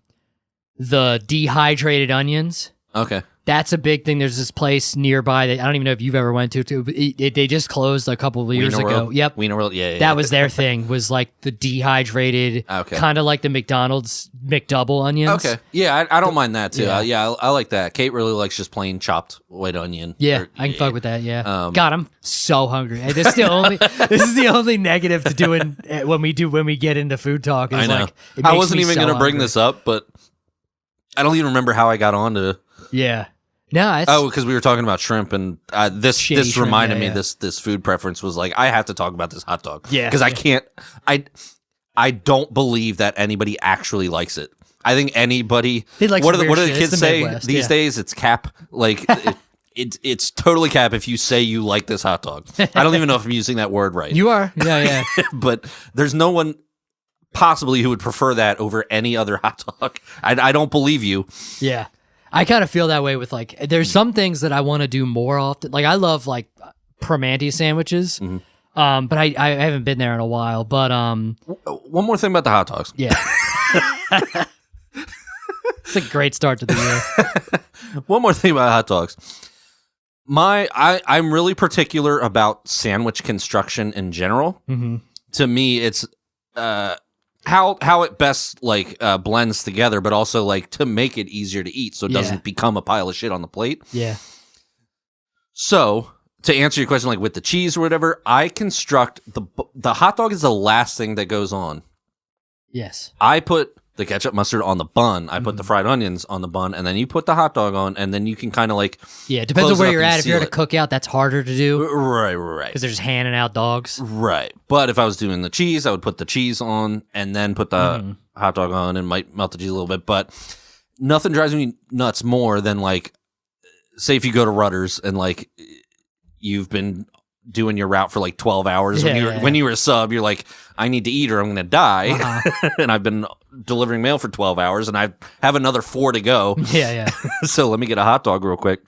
dehydrated onions. Okay. That's a big thing. There's this place nearby that I don't even know if you've ever went to. They just closed a couple of years ago. World? Yep. Wiener World, yeah. That was their thing, was like the dehydrated, kind of like the McDonald's McDouble onions. Okay. Yeah, I don't mind that too. Yeah. I like that. Kate really likes just plain chopped white onion. Yeah, I can fuck with that, yeah. God, I'm so hungry. This is the only negative to doing when we get into food talk. Is I know. Like, I wasn't even going to bring this up, but I don't even remember how I got on to... Yeah. No, because we were talking about shrimp, and this shrimp, reminded me. This food preference was like, I have to talk about this hot dog. Yeah, because I can't. I don't believe that anybody actually likes it. I think anybody. Like what do the shit. kids say Midwest, these days? It's cap. Like it's totally cap if you say you like this hot dog. I don't even know if I'm using that word right. You are. Yeah. But there's no one possibly who would prefer that over any other hot dog. I don't believe you. Yeah. I kind of feel that way with like, there's some things that I want to do more often. Like I love like Primanti sandwiches, but I haven't been there in a while. But one more thing about the hot dogs. Yeah, it's a great start to the year. One more thing about hot dogs. I'm really particular about sandwich construction in general. Mm-hmm. To me, it's how it best like blends together, but also like to make it easier to eat so it doesn't become a pile of shit on the plate. Yeah. So to answer your question, like with the cheese or whatever, I construct the hot dog is the last thing that goes on. Yes. I put the ketchup mustard on the bun. I put the fried onions on the bun, and then you put the hot dog on, and then you can kind of like it depends on where you're at. If you're at a cookout, that's harder to do. Right. Because they're just handing out dogs. Right. But if I was doing the cheese, I would put the cheese on and then put the hot dog on and might melt the cheese a little bit. But nothing drives me nuts more than like, say if you go to Rutter's and like you've been doing your route for like 12 hours. When you were a sub, you're like, I need to eat or I'm going to die. And I've been delivering mail for 12 hours and I have another 4 to go. Yeah. So let me get a hot dog real quick.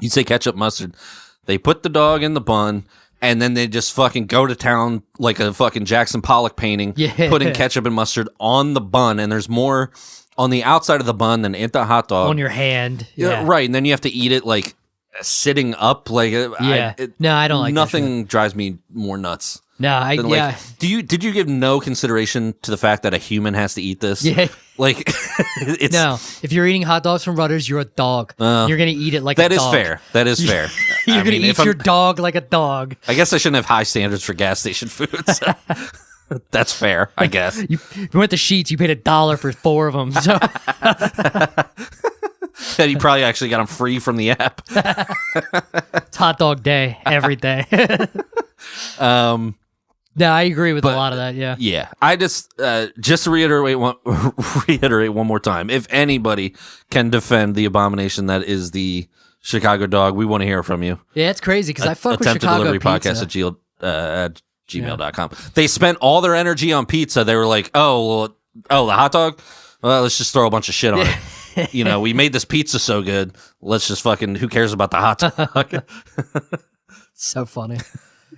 You say ketchup, mustard. They put the dog in the bun and then they just fucking go to town like a fucking Jackson Pollock painting, putting ketchup and mustard on the bun. And there's more on the outside of the bun than in the hot dog. On your hand. Yeah. Right. And then you have to eat it like sitting up, like no, I don't like nothing drives me more nuts. No, Did you give no consideration to the fact that a human has to eat this? Yeah, like it's no. If you're eating hot dogs from Rutter's, you're a dog. You're gonna eat it like a dog. That is fair. You're gonna eat your dog like a dog. I guess I shouldn't have high standards for gas station food. So. That's fair, I guess. You went to Sheetz, you paid $1 for 4 of them. So. And you probably actually got them free from the app. It's hot dog day every day. No, I agree with a lot of that. Yeah. Yeah. I just to reiterate one more time. If anybody can defend the abomination that is the Chicago dog, we want to hear from you. Yeah, it's crazy because I fuck with Chicago delivery pizza. podcast at gmail.com. They spent all their energy on pizza. They were like, the hot dog? Well, let's just throw a bunch of shit on it. We made this pizza so good. Let's just who cares about the hot dog? So funny.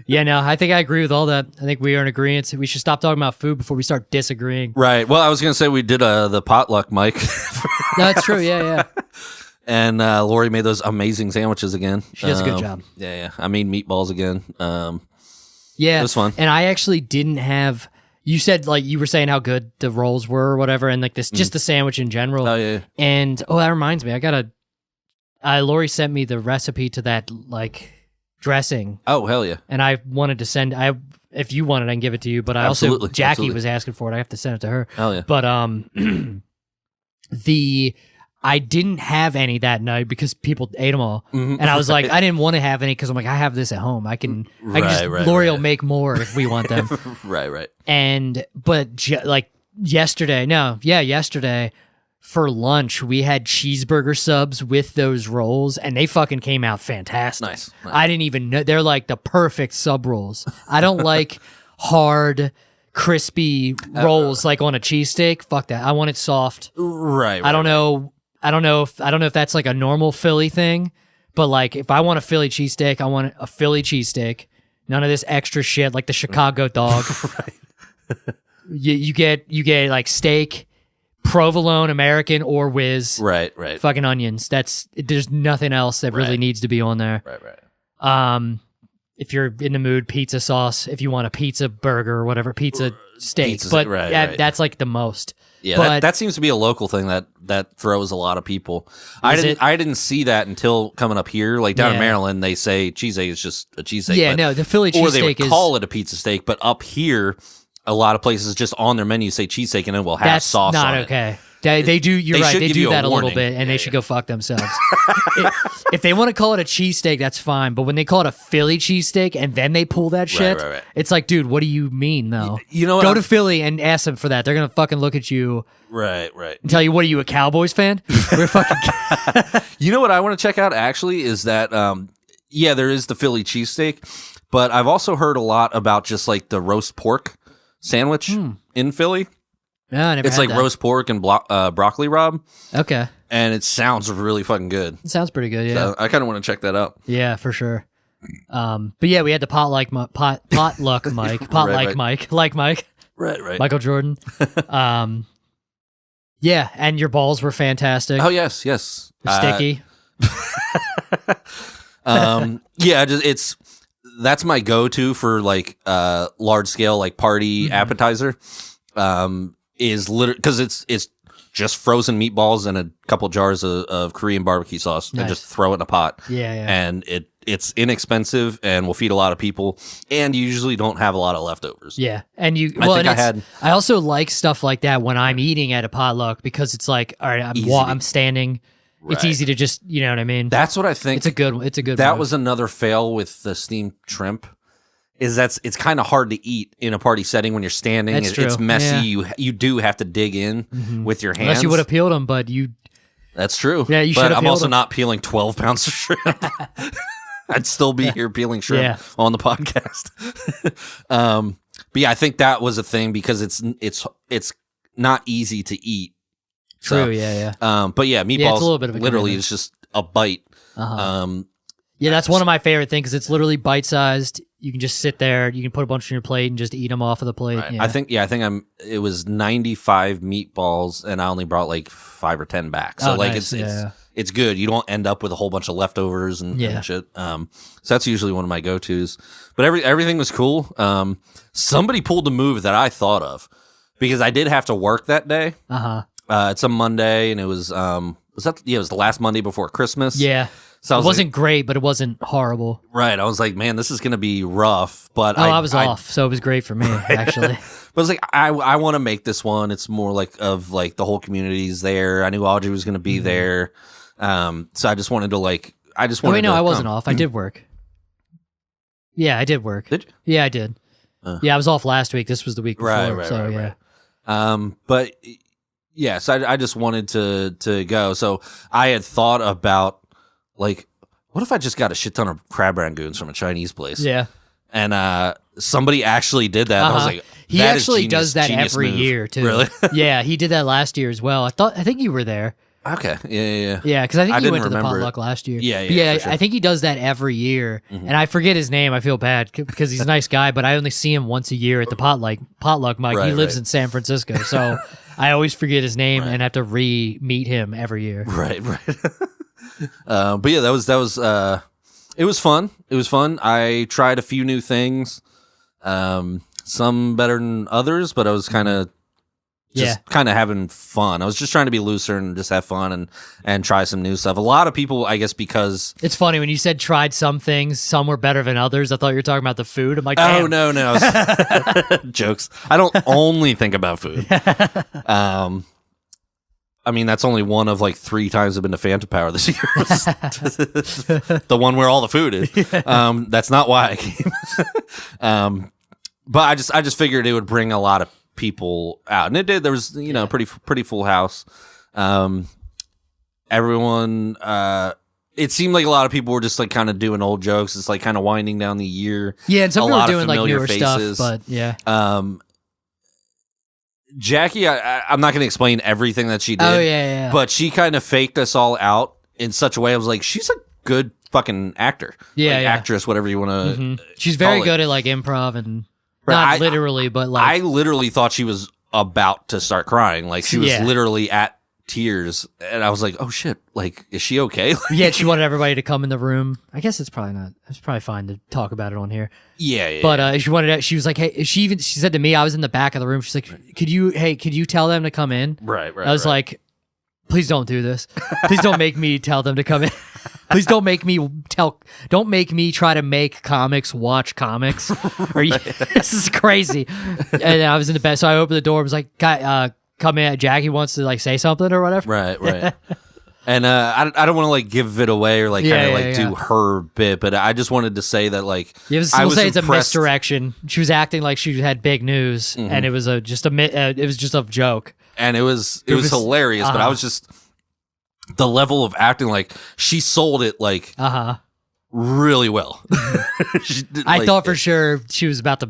Yeah, no, I think I agree with all that. I think we are in agreement. We should stop talking about food before we start disagreeing. Right. Well, I was going to say we did the potluck, Mike. No, that's true. Yeah. And Lori made those amazing sandwiches again. She does a good job. Yeah. I made meatballs again. Yeah. It was fun. And I actually didn't have... You said, like, you were saying how good the rolls were or whatever, and, like, this just the sandwich in general. Oh, yeah. And, that reminds me. Lori sent me the recipe to that, like, dressing. Oh, hell yeah. And I wanted to send... if you wanted, I can give it to you, but Jackie was asking for it. I have to send it to her. Hell yeah. But, I didn't have any that night because people ate them all, and I was like, I didn't want to have any because I'm like, I have this at home. I can Lori will make more if we want them. Right. Yesterday for lunch we had cheeseburger subs with those rolls, and they fucking came out fantastic. Nice. I didn't even know they're like the perfect sub rolls. I don't like hard, crispy rolls like on a cheesesteak. Fuck that. I want it soft. Right. I don't know if that's like a normal Philly thing, but like if I want a Philly cheesesteak, I want a Philly cheesesteak. None of this extra shit like the Chicago dog. Right. You get like steak, provolone, American, or whiz. Right. Fucking onions. There's nothing else that really needs to be on there. Right. If you're in the mood, pizza sauce. If you want a pizza burger or whatever, pizza steak. But that's like the most. Yeah, but, that seems to be a local thing that throws a lot of people. I didn't see that until coming up here. Like down in Maryland, they say cheesesteak is just a cheesesteak. Yeah, no, the Philly cheesesteak is... Or they would call it a pizza steak, but up here, a lot of places just on their menu say cheesesteak and it will have sauce on it. That's not okay. They do. You're right. They do that a little bit, and they should go fuck themselves. If they want to call it a cheesesteak, that's fine. But when they call it a Philly cheesesteak and then they pull that shit, right. It's like, dude, what do you mean, though? You know what? Go to Philly and ask them for that. They're gonna fucking look at you, right, and tell you, what are you, a Cowboys fan? We're fucking. You know what I want to check out actually is that there is the Philly cheesesteak, but I've also heard a lot about just like the roast pork sandwich in Philly. No, I never it's had like that. roast pork and broccoli rabe. Okay. And it sounds really fucking good. It sounds pretty good, yeah. So I kind of want to check that out. Yeah, for sure. But yeah, we had the potluck Mike. Right. Michael Jordan. Yeah, and your balls were fantastic. Oh, yes. Sticky. That's my go-to for like large scale like party appetizer. Is literally because it's just frozen meatballs and a couple jars of Korean barbecue sauce and just throw it in a pot. Yeah. And it it's inexpensive and will feed a lot of people, and you usually don't have a lot of leftovers. Yeah, and I also like stuff like that when I'm eating at a potluck because it's like, all right, I'm standing. Right. It's easy to just, you know what I mean. That's what I think. It's a good. That move. was another fail with the steamed shrimp. It's kind of hard to eat in a party setting when you're standing. That's true. It's messy. Yeah. You do have to dig in with your hands. Unless you would have peeled them, but you. That's true. Yeah, you should have. But I'm also them. not peeling 12 pounds of shrimp. I'd still be here peeling shrimp on the podcast. But yeah, I think that was a thing because it's not easy to eat. True. So, yeah. But yeah, meatballs it's a little bit of a literally commitment. is just a bite. Yeah, that's one of my favorite things because it's literally bite sized. You can just sit there. You can put a bunch on your plate and just eat them off of the plate. Right. Yeah. I think it was 95 meatballs and I only brought like 5 or 10 back. So nice. it's good. You don't end up with a whole bunch of leftovers and shit. So that's usually one of my go-tos. But everything was cool. Somebody pulled the move that I thought of because I did have to work that day. It's a Monday and it was it was the last Monday before Christmas. Yeah. So it wasn't great, but it wasn't horrible. Right. I was like, man, this is going to be rough. But I was off, so it was great for me, actually. But I was like, I want to make this one. It's more like the whole community's there. I knew Audrey was going to be there. So I just wanted to I wasn't off. I did work. Yeah, I did work. Did you? Yeah, I did. Yeah, I was off last week. This was the week before. Right. But yeah, so I just wanted to go. So I had thought about like, what if I just got a shit ton of crab rangoons from a Chinese place? Yeah. And somebody actually did that. And I was like, he actually does that every year too. Really? Yeah, he did that last year as well. I think you were there. Okay. Yeah. Yeah, because I think you went to the potluck last year. Yeah. Sure. I think he does that every year, and I forget his name. I feel bad because he's a nice guy, but I only see him once a year at the potluck. Mike, he lives in San Francisco, so I always forget his name and have to meet him every year. Right. But yeah, that was it was fun. It was fun. I tried a few new things, some better than others, but I was kind of having fun. I was just trying to be looser and just have fun and try some new stuff. A lot of people, I guess, because it's funny when you said tried some things, some were better than others. I thought you were talking about the food. I'm like, damn. Oh no, jokes. I don't only think about food. I mean, that's only one of like 3 times I've been to Phantom Power this year. The one where all the food is. That's not why I came. But I just figured it would bring a lot of people out, and it did. There was pretty full house. Everyone. It seemed like a lot of people were just like kind of doing old jokes. It's like kind of winding down the year. Yeah, and some people were doing like newer faces. Stuff, but yeah. Jackie, I'm not going to explain everything that she did. Oh, yeah. But she kind of faked us all out in such a way. I was like, she's a good fucking actor. Actress, whatever you want to She's very good at like improv and not literally, but like. I literally thought she was about to start crying. Like she was literally at tears. And I was like, oh shit. Like, is she okay? Yeah, she wanted everybody to come in the room. I guess it's probably fine to talk about it on here. Yeah. But she was like, hey, she said to me, I was in the back of the room. She's like, could you tell them to come in? Right. I was like, please don't do this. Please don't make me tell them to come in. Please don't make me try to make comics watch comics. This is crazy. And I was in the bed, so I opened the door and was like, come in. Jackie wants to like say something or whatever. Right. And I don't want to like give it away or like do her bit, but I just wanted to say that like I was say it's a misdirection. She was acting like she had big news, and it was just a joke, and it was hilarious. But I was just the level of acting, like she sold it like really well. I thought for sure she was about to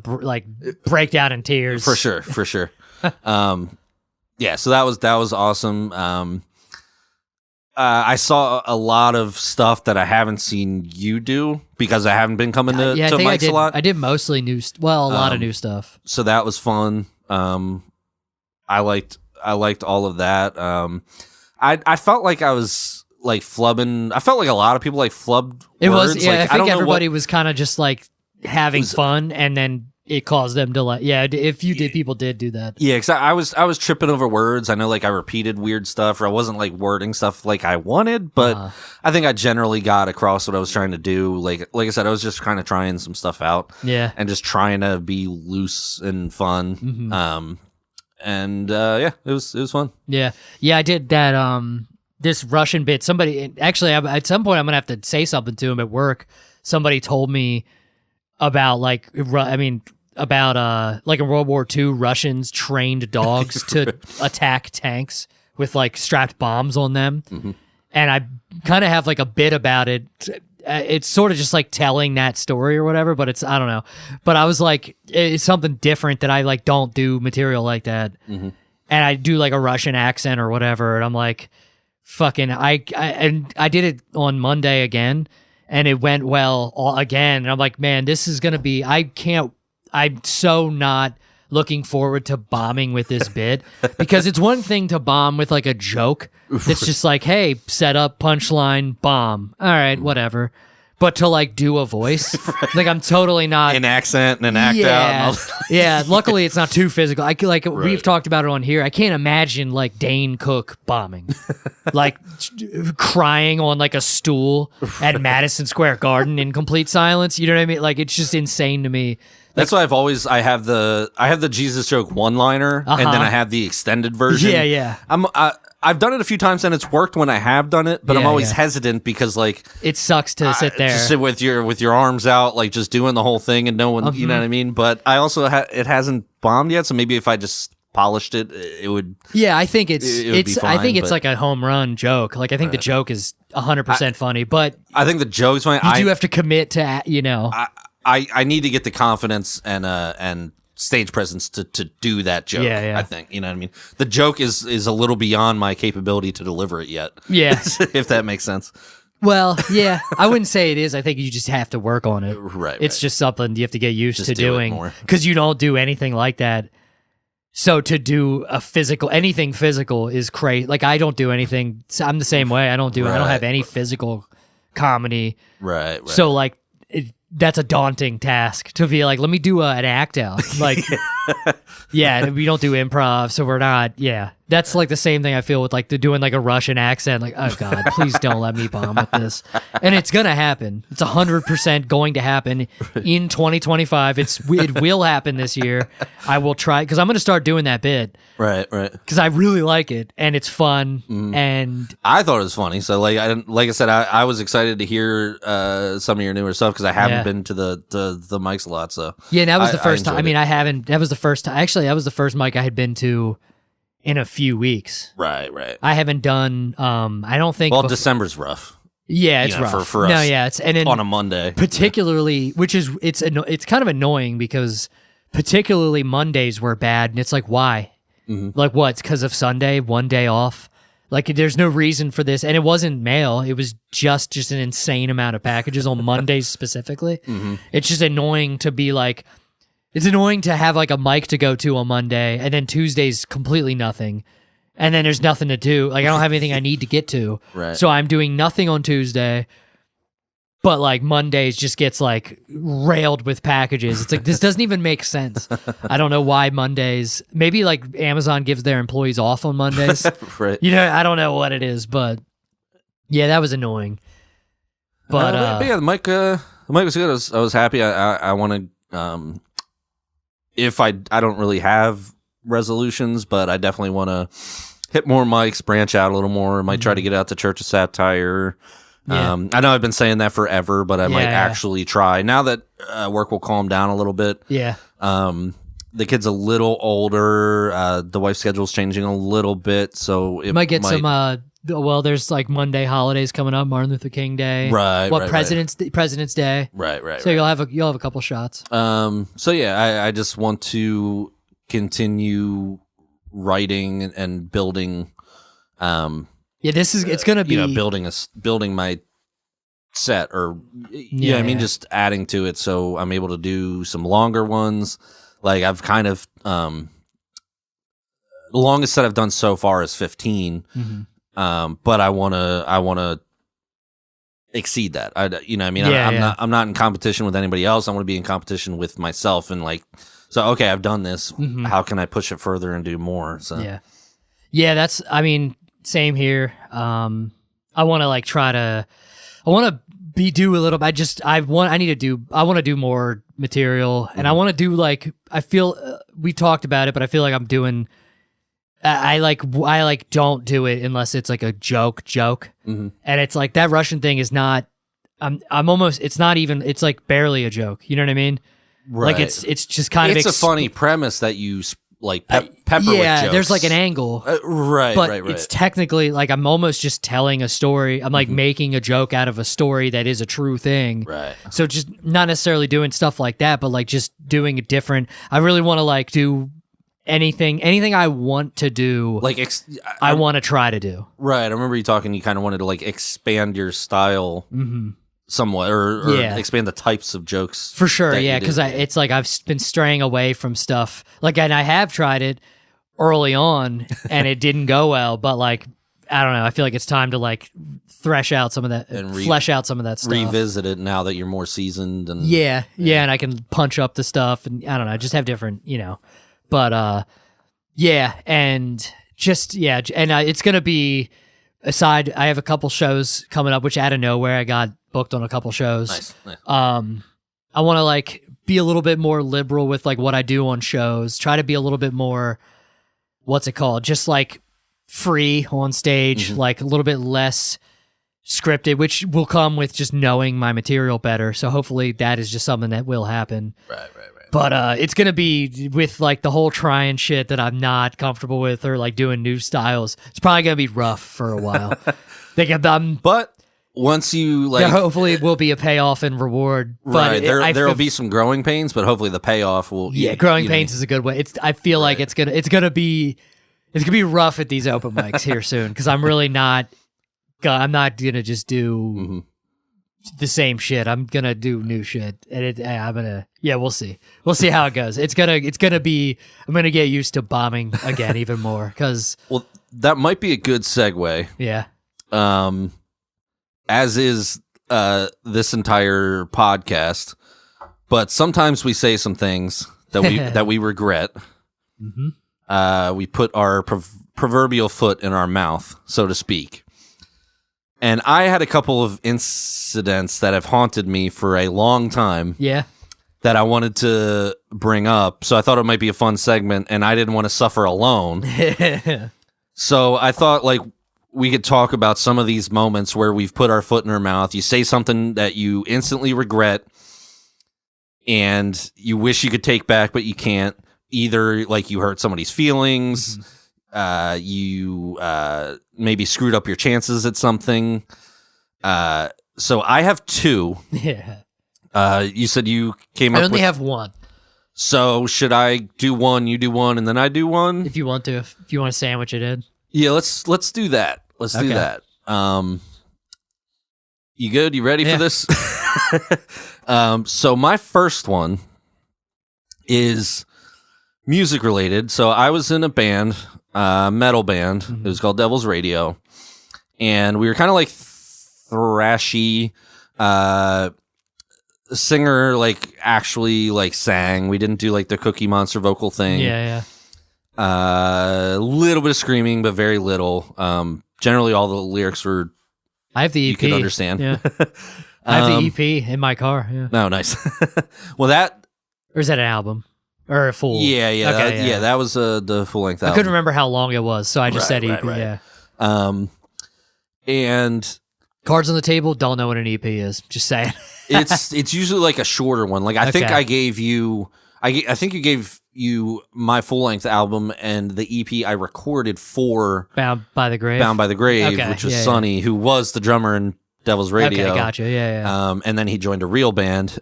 break down in tears. For sure. Yeah, so that was awesome. I saw a lot of stuff that I haven't seen you do because I haven't been coming to Mike's a lot. I did mostly a lot of new stuff. So that was fun. I liked all of that. I felt like I was like flubbing. I felt like a lot of people like flubbed. It words. was I think everybody was kind of just like having fun, and then it caused them to like, yeah, if you did, people did do that. Yeah, because I was tripping over words. I know, like, I repeated weird stuff, or I wasn't, like, wording stuff like I wanted, but I think I generally got across what I was trying to do. Like I said, I was just kind of trying some stuff out. Yeah. And just trying to be loose and fun. Yeah, it was fun. Yeah. Yeah, I did that, this Russian bit. Somebody, actually, at some point, I'm going to have to say something to him at work. Somebody told me about, like, like in World War II, Russians trained dogs to attack tanks with like strapped bombs on them. And I kind of have like a bit about it. It's sort of just like telling that story or whatever, but it's, I don't know. But I was like, it's something different that I like don't do material like that. And I do like a Russian accent or whatever. And I'm like, fucking, I did it on Monday again and it went well again. And I'm like, man, this is going to be, I'm so not looking forward to bombing with this bit because it's one thing to bomb with like a joke that's just like, hey, set up, punchline, bomb. All right, whatever. But to like do a voice, like I'm totally not an accent and an act out. And all yeah. Luckily, it's not too physical. We've talked about it on here. I can't imagine like Dane Cook bombing, like crying on like a stool at Madison Square Garden in complete silence. You know what I mean? Like it's just insane to me. That's why I have the Jesus joke one-liner, and then I have the extended version. Yeah. I've done it a few times and it's worked when I have done it, but I'm always hesitant because like it sucks to sit there, just sit with your arms out, like just doing the whole thing and no one, you know what I mean. But I also it hasn't bombed yet, so maybe if I just polished it, it would. Yeah, I think it's fine, I think it's like a home run joke. Like I think the joke is 100% funny, but I think the joke's funny. You do have to commit to, you know. I need to get the confidence and stage presence to do that joke. Yeah. I think, you know what I mean? The joke is a little beyond my capability to deliver it yet. Yeah. If that makes sense. Well, yeah, I wouldn't say it is. I think you just have to work on it. Right. It's just something you have to get used to do doing because you don't do anything like that. So to do anything physical is crazy. Like I don't do anything. I'm the same way. I don't have any physical comedy. Right. So like, that's a daunting task to be like, let me do an act out. Like, yeah, we don't do improv, so we're not. Yeah, that's like the same thing I feel with like doing like a Russian accent. Like, oh God, please don't let me bomb with this. And it's gonna happen. It's 100% going to happen in 2025. It will happen this year. I will try because I'm gonna start doing that bit. Right. Because I really like it and it's fun and I thought it was funny. So like I said, I was excited to hear some of your newer stuff because I haven't been to the mics a lot. So yeah, and that was the first time. I mean, it. I haven't. That was the first time. Actually, that was the first mic I had been to in a few weeks. Right. I haven't done. I don't think. Well, December's rough. Yeah, it's rough for us. No, yeah, it's on a Monday, particularly, which is it's kind of annoying because particularly Mondays were bad, and it's like why? Like what? It's because of Sunday, one day off. Like there's no reason for this, and it wasn't mail. It was just an insane amount of packages on Mondays specifically. It's just annoying to be like. It's annoying to have like a mic to go to on Monday and then Tuesday's completely nothing. And then there's nothing to do. Like I don't have anything I need to get to. Right. So I'm doing nothing on Tuesday. But like Mondays just gets like railed with packages. It's like this doesn't even make sense. I don't know why Mondays. Maybe like Amazon gives their employees off on Mondays. Right. You know, I don't know what it is, but yeah, that was annoying. But yeah, the mic was good. I was happy. I want to if I don't really have resolutions, but I definitely want to hit more mics, branch out a little more. I might try to get out to Church of Satire. Yeah. I know I've been saying that forever, but I might actually try now that work will calm down a little bit. Yeah. The kid's a little older. The wife's schedule's changing a little bit, so it might get some. Well, there's like Monday holidays coming up, Martin Luther King Day, right? President's Day, right. So you'll have a couple shots. So yeah, I just want to continue writing and building. Yeah, it's gonna be building my set, or I mean, just adding to it, so I'm able to do some longer ones. Like I've kind of the longest set I've done so far is 15. But I wanna exceed that. Yeah. I'm not in competition with anybody else. I want to be in competition with myself, and like, so okay, I've done this. How can I push it further and do more? So yeah, that's, I mean, same here. I want to like I want to do a little bit. I want to do more material, and I want to do like, I feel we talked about it, but I feel like I'm doing. I don't do it unless it's like a joke, and it's like that Russian thing is not. I'm almost. It's not even. It's like barely a joke. You know what I mean? Right. Like it's just kind of. It's a funny premise that you like pepper with jokes. There's like an angle. Right. But it's technically like I'm almost just telling a story. I'm like making a joke out of a story that is a true thing. Right. So just not necessarily doing stuff like that, but like just doing it different. I really want to like do anything I want to do. Like I want to try to do. Right. I remember you talking. You kind of wanted to like expand your style somewhat, or expand the types of jokes. For sure. Yeah. Because it's like I've been straying away from stuff. Like, and I have tried it early on and it didn't go well, but like, I don't know. I feel like it's time to like thresh out some of that and flesh out some of that stuff. Revisit it now that you're more seasoned. And yeah. And I can punch up the stuff, and I don't know, just have different, but and just, and it's going to be aside. I have a couple shows coming up, which out of nowhere, I got booked on a couple shows. Nice. I want to like be a little bit more liberal with like what I do on shows, try to be a little bit more, what's it called? Just like free on stage, like a little bit less scripted, which will come with just knowing my material better. So hopefully that is just something that will happen. Right. But it's going to be with like the whole trying shit that I'm not comfortable with, or like doing new styles. It's probably going to be rough for a while. But once you like, there hopefully will be a payoff and reward. But right, there will be some growing pains, but hopefully the payoff will. Yeah, growing pains is a good way. I feel like it's gonna be rough at these open mics here soon, because I'm really not. I'm not gonna just do the same shit. I'm gonna do new shit, and we'll see. We'll see how it goes. It's gonna be. I'm gonna get used to bombing again even more, because. Well, that might be a good segue. Yeah. As is this entire podcast, but sometimes we say some things that we regret. We put our proverbial foot in our mouth, so to speak. And I had a couple of incidents that have haunted me for a long time. Yeah. That I wanted to bring up, so I thought it might be a fun segment, and I didn't want to suffer alone. So I thought like we could talk about some of these moments where we've put our foot in our mouth. You say something that you instantly regret and you wish you could take back, but you can't. Either like you hurt somebody's feelings, you maybe screwed up your chances at something. So I have two. Yeah. You said you came up with... I only have one. So should I do one, you do one, and then I do one? If you want to sandwich it in. Yeah, let's do that. Let's do that. You good? You ready for this? So my first one is music related. So I was in a band, metal band. It was called Devil's Radio, and we were kind of like thrashy. Singer like actually like sang. We didn't do like the Cookie Monster vocal thing. Yeah. A little bit of screaming, but very little. Generally, all the lyrics were. I have the EP. You could understand. Yeah. I have the EP in my car. Yeah. No, nice. Well, that. Or is that an album or a full? Yeah. Okay, that was the full length album. I couldn't remember how long it was, so I just said EP. Right. Yeah. And cards on the table. Don't know what an EP is. Just saying. It's usually like a shorter one. Like I think I gave you. I think you gave you my full length album and the EP I recorded for Bound by the Grave, which was Sonny, who was the drummer in Devil's Radio. Okay, gotcha. Yeah. And then he joined a real band.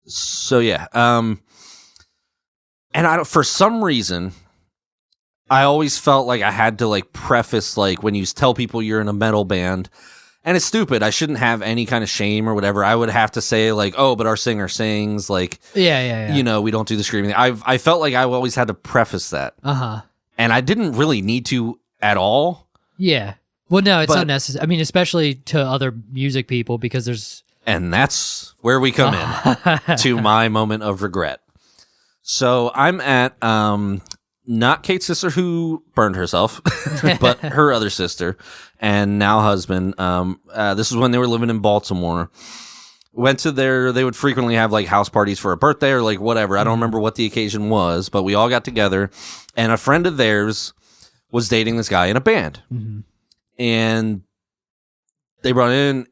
So yeah. And I don't, for some reason, I always felt like I had to like preface like when you tell people you're in a metal band. And it's stupid. I shouldn't have any kind of shame or whatever. I would have to say like, oh, but our singer sings. Like, yeah. You know, we don't do the screaming. I felt like I always had to preface that. And I didn't really need to at all. Yeah. Well, no, it's But- not necessary. I mean, especially to other music people, because there's... And that's where we come in to my moment of regret. So I'm at not Kate's sister who burned herself, but her other sister and now husband. This is when they were living in Baltimore. Went to they would frequently have like house parties for a birthday or like whatever. I don't remember what the occasion was, but we all got together, and a friend of theirs was dating this guy in a band. And they brought in,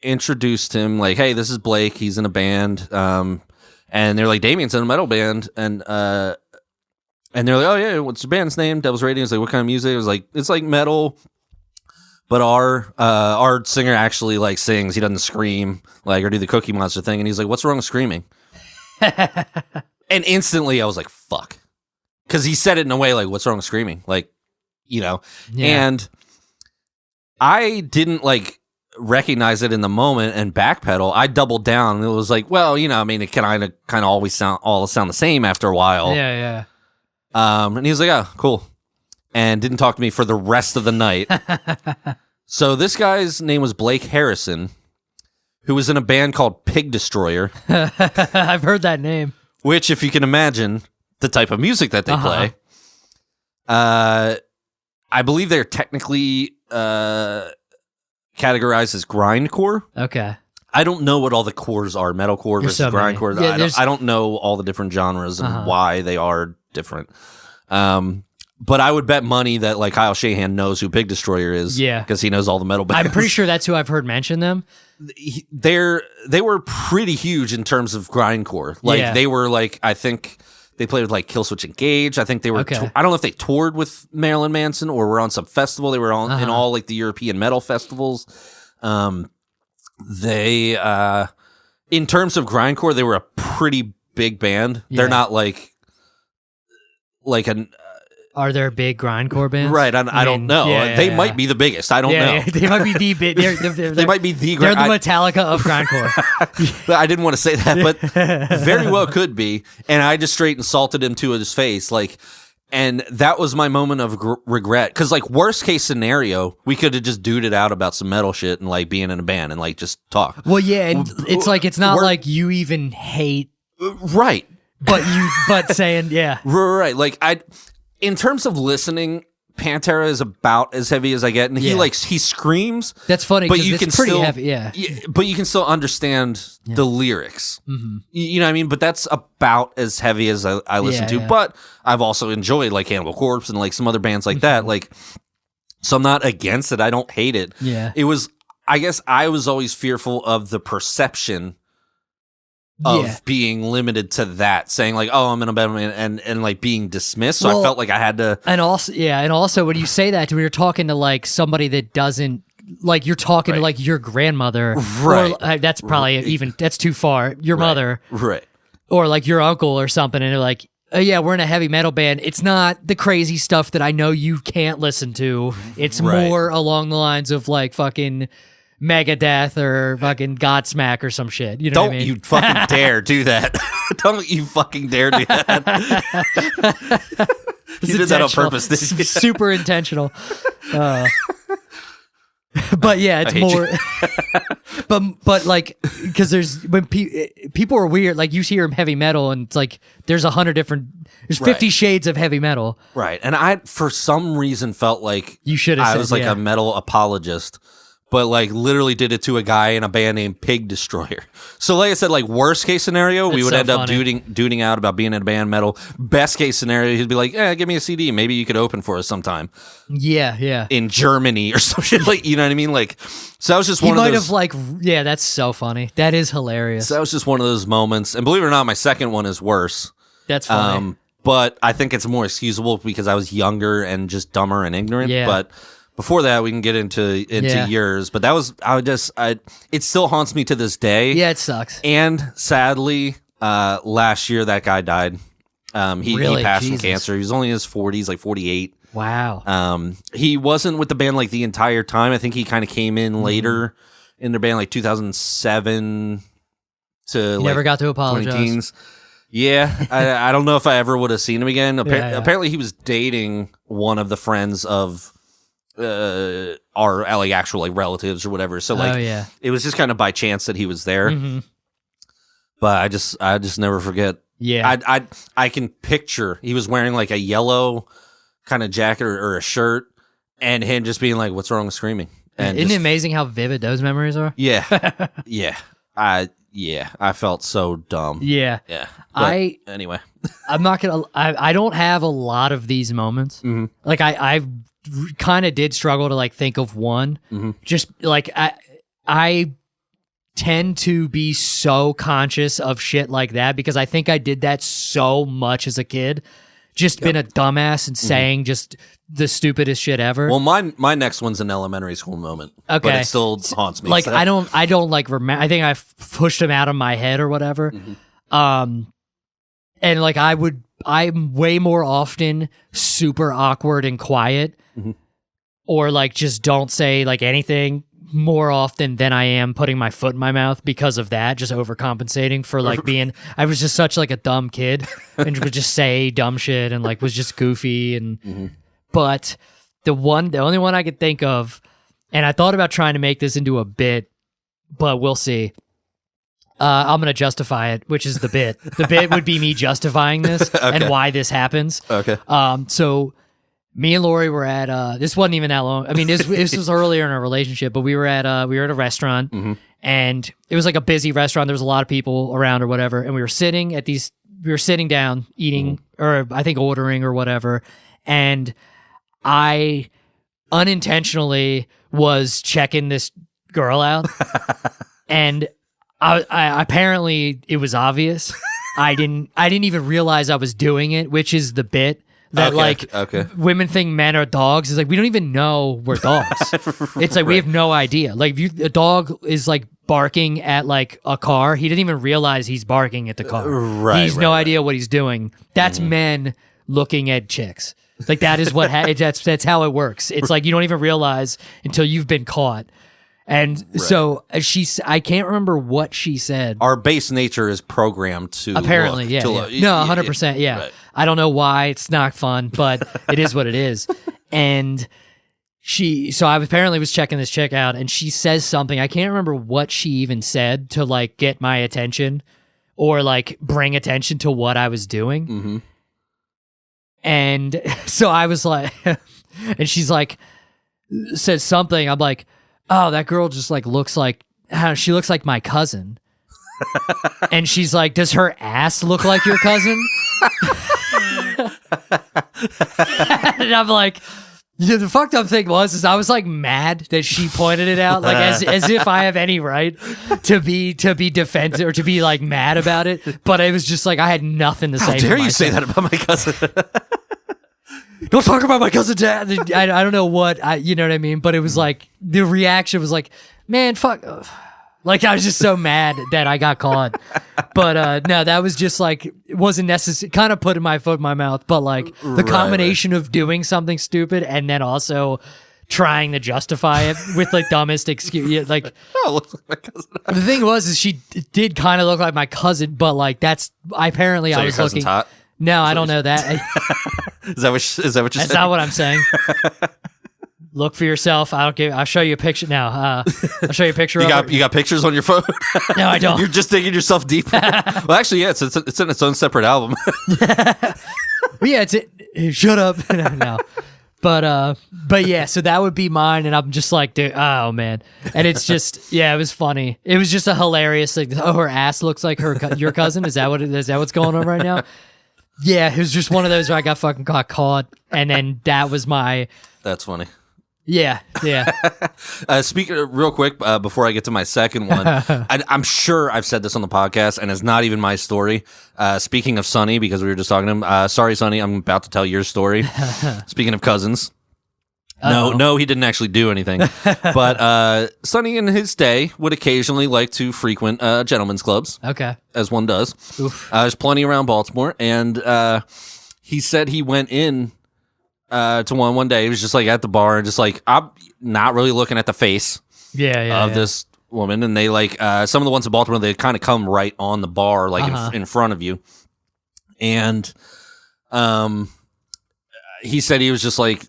introduced him like, hey, this is Blake. He's in a band. And they're like, Damien's in a metal band. And they're like, oh yeah, what's your band's name? Devil's Radio. It's like, what kind of music? It was like, it's like metal. But our singer actually like sings. He doesn't scream like or do the Cookie Monster thing. And he's like, what's wrong with screaming? And instantly I was like, fuck. Because he said it in a way like, what's wrong with screaming? Like, you know. Yeah. And I didn't like recognize it in the moment and backpedal. I doubled down and it was like, well, you know, I mean, it can kind of always sound the same after a while. Yeah. And he was like, oh, cool. And didn't talk to me for the rest of the night. So this guy's name was Blake Harrison, who was in a band called Pig Destroyer. I've heard that name. Which, if you can imagine the type of music that they play, I believe they're technically categorized as grindcore. Okay. I don't know what all the cores are, metalcore versus so many. grindcore. Yeah, I don't know all the different genres and why they are different. But I would bet money that like Kyle Shahan knows who Pig Destroyer is. Yeah. Because he knows all the metal bands. I'm pretty sure that's who I've heard mention them. They were pretty huge in terms of grindcore. Like they were like, I think they played with like Killswitch Engage. I think they were. Okay. I don't know if they toured with Marilyn Manson or were on some festival. They were on in all like the European metal festivals. They in terms of grindcore, they were a pretty big band. Yeah. They're not like an. Are there big grindcore bands? Right, I don't know. They might be the biggest. I don't know. Yeah, they might be the big. They might be the. They're the Metallica of grindcore. I didn't want to say that, but very well could be. And I just straight insulted him to his face, like, and that was my moment of regret. Because, like, worst case scenario, we could have just duded out about some metal shit and like being in a band and like just talk. Well, yeah, and it's like it's not like you even hate, right? But saying right. Like in terms of listening, Pantera is about as heavy as I get, and he screams. That's funny, but you it's can pretty still, heavy. Yeah, but you can still understand the lyrics. You know what I mean? But that's about as heavy as I listen to. Yeah. But I've also enjoyed like Cannibal Corpse and like some other bands like that. Like, so I'm not against it. I don't hate it. Yeah, it was. I guess I was always fearful of the perception of being limited to that, saying like, "Oh, I'm in a band," and like being dismissed. So I felt like I had to. And also, when you say that, when you're talking to like somebody that doesn't like, you're talking to like your grandmother, right? Or, that's probably even that's too far. Your mother, right? Or like your uncle or something, and they're like, "Oh yeah, we're in a heavy metal band. It's not the crazy stuff that I know you can't listen to. It's more along the lines of like fucking Megadeth or fucking Godsmack or some shit." You know what I mean? Don't you fucking dare do that. Don't you fucking dare do that. You did that on purpose, didn't you? Super intentional. But yeah, it's more. but like, because when people are weird, like you hear heavy metal and it's like there's 100 different, there's 50 shades of heavy metal. Right, and I for some reason felt like you should have. I was like a metal apologist. But like literally did it to a guy in a band named Pig Destroyer. So like I said, like worst case scenario, we would end up duding out about being in a band metal. Best case scenario, he'd be like, give me a CD. Maybe you could open for us sometime. Yeah. In Germany or some shit. Like, you know what I mean? Like, so that was just one of those. He might have like, that's so funny. That is hilarious. So that was just one of those moments. And believe it or not, my second one is worse. That's funny. But I think it's more excusable because I was younger and just dumber and ignorant. Yeah. But before that, we can get into yours, but that was it still haunts me to this day. Yeah, it sucks. And sadly, last year that guy died. He passed from cancer. He was only in his 40s, like 48. Wow. He wasn't with the band like the entire time. I think he kind of came in later in their band, like 2007 to never got to apologize. 20 teens. Yeah, I don't know if I ever would have seen him again. Apparently, he was dating one of the friends of are like actual like relatives or whatever. So like, it was just kind of by chance that he was there. Mm-hmm. But I just never forget. Yeah, I can picture he was wearing like a yellow kind of jacket or a shirt, and him just being like, "What's wrong with screaming?" And isn't it amazing how vivid those memories are? Yeah, yeah. I felt so dumb. Yeah. But anyway, I'm not gonna. I don't have a lot of these moments. Mm-hmm. Like I kind of did struggle to like think of one. Mm-hmm. Just like I tend to be so conscious of shit like that because I think I did that so much as a kid. Just been a dumbass and saying just the stupidest shit ever. Well, my next one's an elementary school moment. Okay, but it still haunts me. Like so. I don't like remember. I think I pushed him out of my head or whatever. Mm-hmm. And like I'm way more often super awkward and quiet, or like just don't say like anything more often than I am putting my foot in my mouth because of that, just overcompensating for like being. I was just such like a dumb kid and would just say dumb shit and like was just goofy and. But the only one I could think of, and I thought about trying to make this into a bit, but we'll see. I'm going to justify it, which is the bit. The bit would be me justifying this and why this happens. Okay. So me and Lori were at this wasn't even that long. I mean, this was earlier in our relationship, but we were at a restaurant, and it was like a busy restaurant. There was a lot of people around or whatever, and we were sitting down eating or I think ordering or whatever, and I unintentionally was checking this girl out, and I apparently it was obvious. I didn't even realize I was doing it, which is the bit that women think men are dogs. It's like we don't even know we're dogs. It's like we have no idea. Like if a dog is like barking at like a car, he didn't even realize he's barking at the car. He's no idea what he's doing. That's men looking at chicks. Like that is what that's how it works. It's like you don't even realize until you've been caught. And so I can't remember what she said. Our base nature is programmed to apparently, look, no, 100%, yeah. Right. I don't know why it's not fun, but it is what it is. And so I apparently was checking this chick out, and she says something. I can't remember what she even said to like get my attention or like bring attention to what I was doing. Mm-hmm. And so I was like, and she's like, said something. I'm like, oh, that girl just like looks like my cousin. And she's like, does her ass look like your cousin? And I'm like, the fucked up thing is I was like mad that she pointed it out, like as if I have any right to be defensive or to be like mad about it. But it was just like I had nothing to say. How dare you say that about my cousin? Don't talk about my cousin Dad. I don't know what you know what I mean, but it was like the reaction was like, man, fuck. Like I was just so mad that I got caught. But no, that was just like it wasn't necessary. Kind of putting my foot in my mouth, but like the combination of doing something stupid and then also trying to justify it with like dumbest excuse. Like, oh, looks like my cousin. The thing is she did kind of look like my cousin, but like that's apparently so I was your cousin's looking. Hot? No, I don't know that. Is that what you're saying? That's not what I'm saying. Look for yourself. I'll show you a picture now. I'll show you a picture. You got pictures on your phone? No, I don't. You're just digging yourself deeper. Well, actually, yeah, it's in its own separate album. Yeah, shut up. No. But yeah, so that would be mine, and I'm just like, dude, oh man, and it's just, yeah, it was funny. It was just a hilarious thing. Oh, her ass looks like your cousin. Is that what's going on right now? Yeah, it was just one of those where I got caught, and then that was my. That's funny. Yeah. Speaking real quick before I get to my second one, I'm sure I've said this on the podcast, and it's not even my story. Speaking of Sonny, because we were just talking to him. Sorry, Sonny, I'm about to tell your story. Speaking of cousins. No, he didn't actually do anything. But Sonny in his day would occasionally like to frequent gentlemen's clubs. Okay. As one does. There's plenty around Baltimore. And he said he went in to one day. He was just like at the bar and just like, I'm not really looking at the face of this woman. And they like, some of the ones in Baltimore, they kind of come right on the bar, like in front of you. And he said he was just like,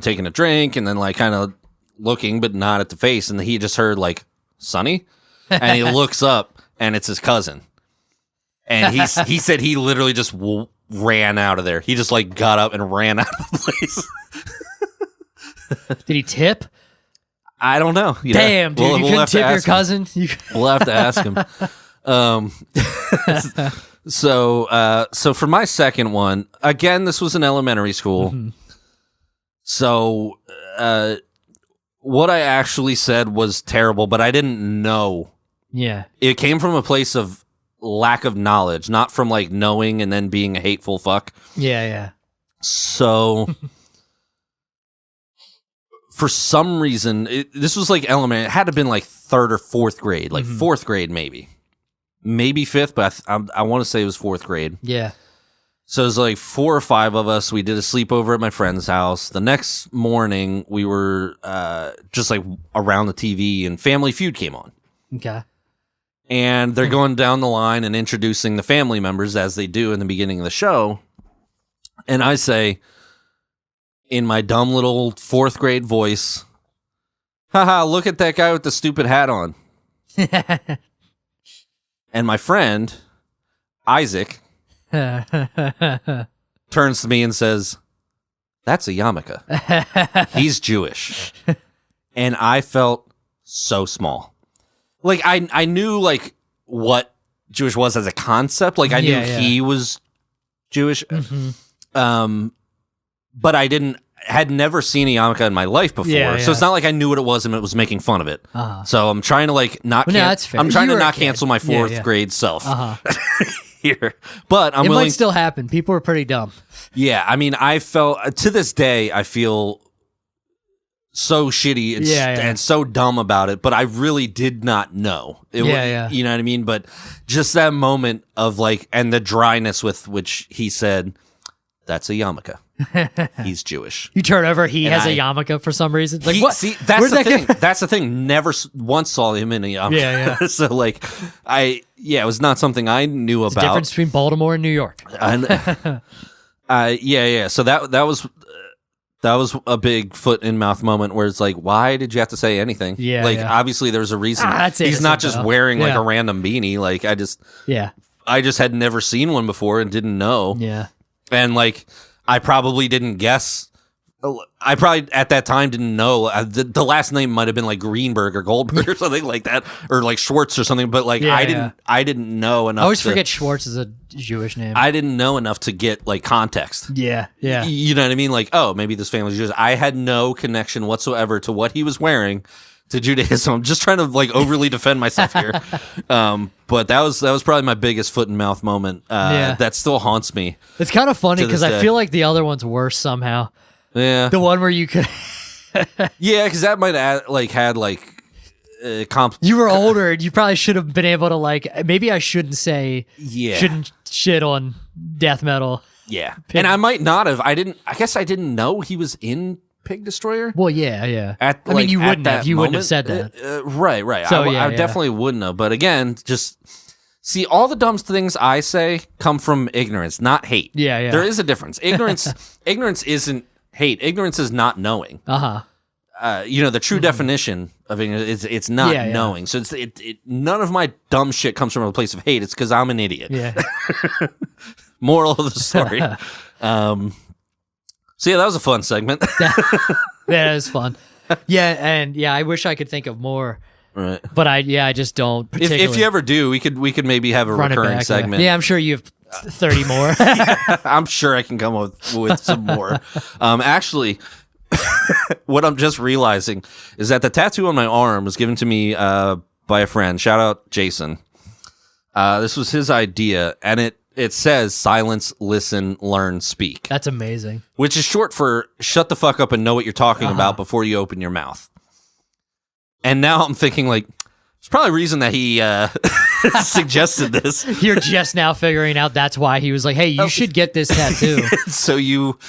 taking a drink and then like kind of looking, but not at the face. And he just heard like, Sonny? And he looks up and it's his cousin. And he said he literally just ran out of there. He just like got up and ran out of the place. Did he tip? I don't know. Damn, dude, you couldn't tip your cousin? We'll have to ask him. So for my second one, again, this was in elementary school. Mm-hmm. So what I actually said was terrible, but I didn't know. Yeah. It came from a place of lack of knowledge, not from like knowing and then being a hateful fuck. Yeah. So for some reason, this was like elementary. It had to have been like third or fourth grade, like fourth grade maybe fifth, but I want to say it was fourth grade. Yeah. So it was like 4 or 5 of us. We did a sleepover at my friend's house. The next morning, we were just like around the TV, and Family Feud came on. Okay. And they're going down the line and introducing the family members as they do in the beginning of the show. And I say, in my dumb little fourth grade voice, haha, look at that guy with the stupid hat on. And my friend, Isaac, turns to me and says, that's a yarmulke. He's Jewish. And I felt so small. Like, I knew, like, what Jewish was as a concept. Like, I knew he was Jewish. Mm-hmm. But I had never seen a yarmulke in my life before. Yeah. So it's not like I knew what it was and it was making fun of it. Uh-huh. So I'm trying to, like, that's fair. I'm trying to not cancel my fourth grade self here. But it might still happen. People are pretty dumb. Yeah. I mean, I felt, to this day, I feel so shitty and so dumb about it, but I really did not know. You know what I mean? But just that moment of like, and the dryness with which he said, that's a yarmulke. He's Jewish. You turn over, he has a yarmulke for some reason. Like, what? See, that's the thing. That's the thing. Never once saw him in a yarmulke. Yeah. So like, it was not something I knew about. The difference between Baltimore and New York. So that was a big foot in mouth moment where it's like, why did you have to say anything? Yeah. Like, obviously there's a reason. He's not just wearing like a random beanie. Like, I just had never seen one before and didn't know. Yeah. And like, I probably didn't guess. I probably at that time didn't know. The last name might have been like Greenberg or Goldberg or something like that, or like Schwartz or something. But like, I didn't know enough. I always forget Schwartz is a Jewish name. I didn't know enough to get like context. Yeah. You know what I mean? Like, oh, maybe this family's Jewish. I had no connection whatsoever to what he was wearing to Judaism. I'm just trying to like overly defend myself here. But that was probably my biggest foot and mouth moment. That still haunts me. It's kind of funny because I feel like the other one's worse somehow. Yeah, the one where you could. Yeah, because that might have had you were older, and you probably should have been able to like. Maybe I shouldn't say. Yeah. Shouldn't shit on death metal. Yeah, and I might not have. I guess I didn't know he was in Pig Destroyer. Well, yeah. I mean, you wouldn't have. You wouldn't have said that. Right. So, I definitely wouldn't have. But again, just see, all the dumb things I say come from ignorance, not hate. Yeah. There is a difference. Ignorance isn't hate. Ignorance is not knowing. The true definition of ignorance is it's not knowing. So none of my dumb shit comes from a place of hate. It's because I'm an idiot. Yeah. Moral of the story. So that was a fun segment. That is fun. I wish I could think of more. Right. But I just don't. If you ever do, we could maybe have a recurring segment. Yeah, I'm sure you have 30 more. I'm sure I can come up with some more. Actually, what I'm just realizing is that the tattoo on my arm was given to me by a friend. Shout out Jason. This was his idea, and it says silence, listen, learn, speak. That's amazing. Which is short for shut the fuck up and know what you're talking about before you open your mouth. And now I'm thinking like, there's probably a reason that he suggested this. You're just now figuring out that's why he was like, hey, you should get this tattoo. So you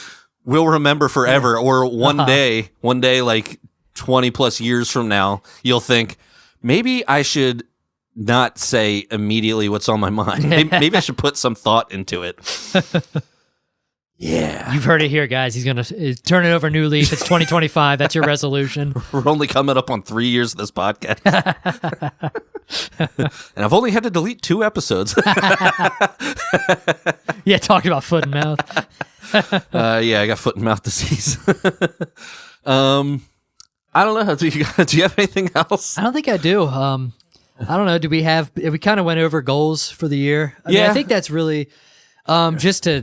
will remember forever. Or one day, like 20 plus years from now, you'll think, maybe I should not say immediately what's on my mind. Maybe I should put some thought into it. Yeah. You've heard it here, guys. He's going to turn it over a new leaf. It's 2025. That's your resolution. We're only coming up on 3 years of this podcast. And I've only had to delete 2 episodes. Yeah, talking about foot and mouth. Yeah, I got foot and mouth disease. I don't know. Do you have anything else? I don't think I do. I don't know. We kind of went over goals for the year. I mean, I think that's really just to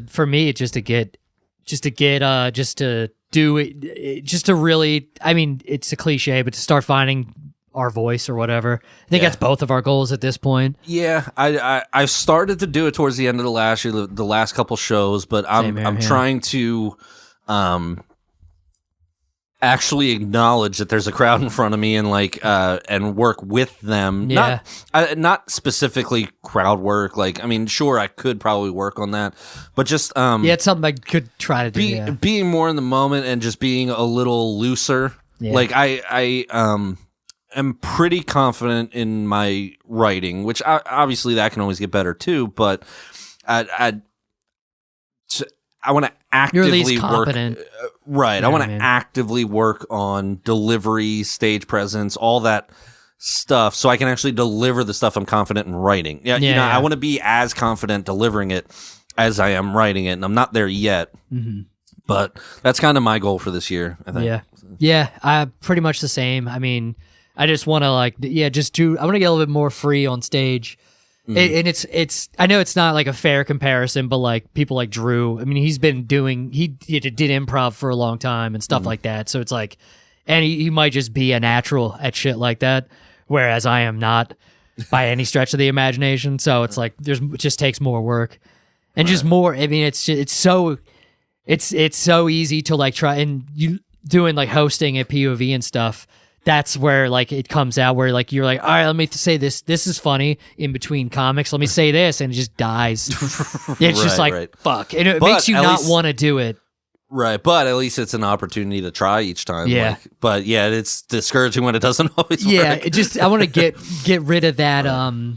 do it, just to really, I mean, it's a cliche, but to start finding our voice or whatever. I think that's both of our goals at this point. Yeah, I started to do it towards the end of the last year, the last couple shows, but I'm trying to actually acknowledge that there's a crowd in front of me and and work with them. Yeah. Not specifically crowd work. Like, I mean, sure, I could probably work on that, but just it's something I could try to do. Being more in the moment and just being a little looser. Yeah. Like I am pretty confident in my writing, which obviously that can always get better too. But I want to actively You're at least competent. work. Right. I want to actively work on delivery, stage presence, all that stuff, so I can actually deliver the stuff I'm confident in writing. I want to be as confident delivering it as I am writing it, and I'm not there yet. Mm-hmm. But that's kind of my goal for this year, I think. Yeah. I pretty much the same. I mean, I just want to I want to get a little bit more free on stage. Mm-hmm. And it's I know it's not like a fair comparison, but like people like Drew, I mean, he did improv for a long time and stuff like that. So it's like, and he might just be a natural at shit like that, whereas I am not by any stretch of the imagination. So it's like it just takes more work and just more. I mean, it's so easy to like try and you doing like hosting at POV and stuff. That's where like it comes out where like you're like, all right, let me say this is funny in between comics, let me say this, and it just dies. It's just like fuck, and it makes you not want to do it, right? But at least it's an opportunity to try each time. But it's discouraging when it doesn't always work. I want to get rid of that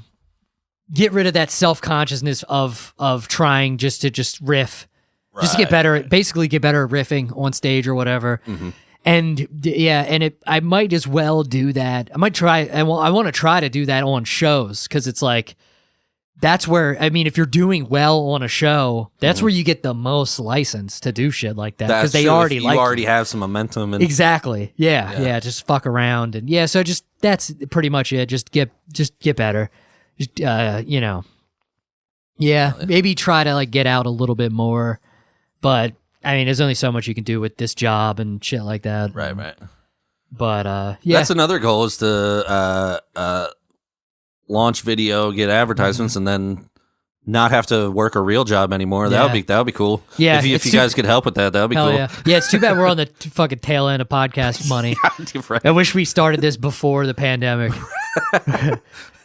get rid of that self-consciousness of trying just to riff, just to get better, basically get better at riffing on stage or whatever. Mm-hmm. And I might as well do that. I might try. I want to try to do that on shows, because it's like that's where, I mean, if you're doing well on a show, that's where you get the most license to do shit like that, because they already you already have some momentum. And exactly. Yeah. Just fuck around and So just that's pretty much it. Just get better. Just maybe try to like get out a little bit more, but. I mean, there's only so much you can do with this job and shit like that. Right. But that's another goal, is to launch video, get advertisements, and then not have to work a real job anymore. That would be cool. Yeah, if you guys could help with that would be cool. Yeah, it's too bad we're on the fucking tail end of podcast money. Right. I wish we started this before the pandemic.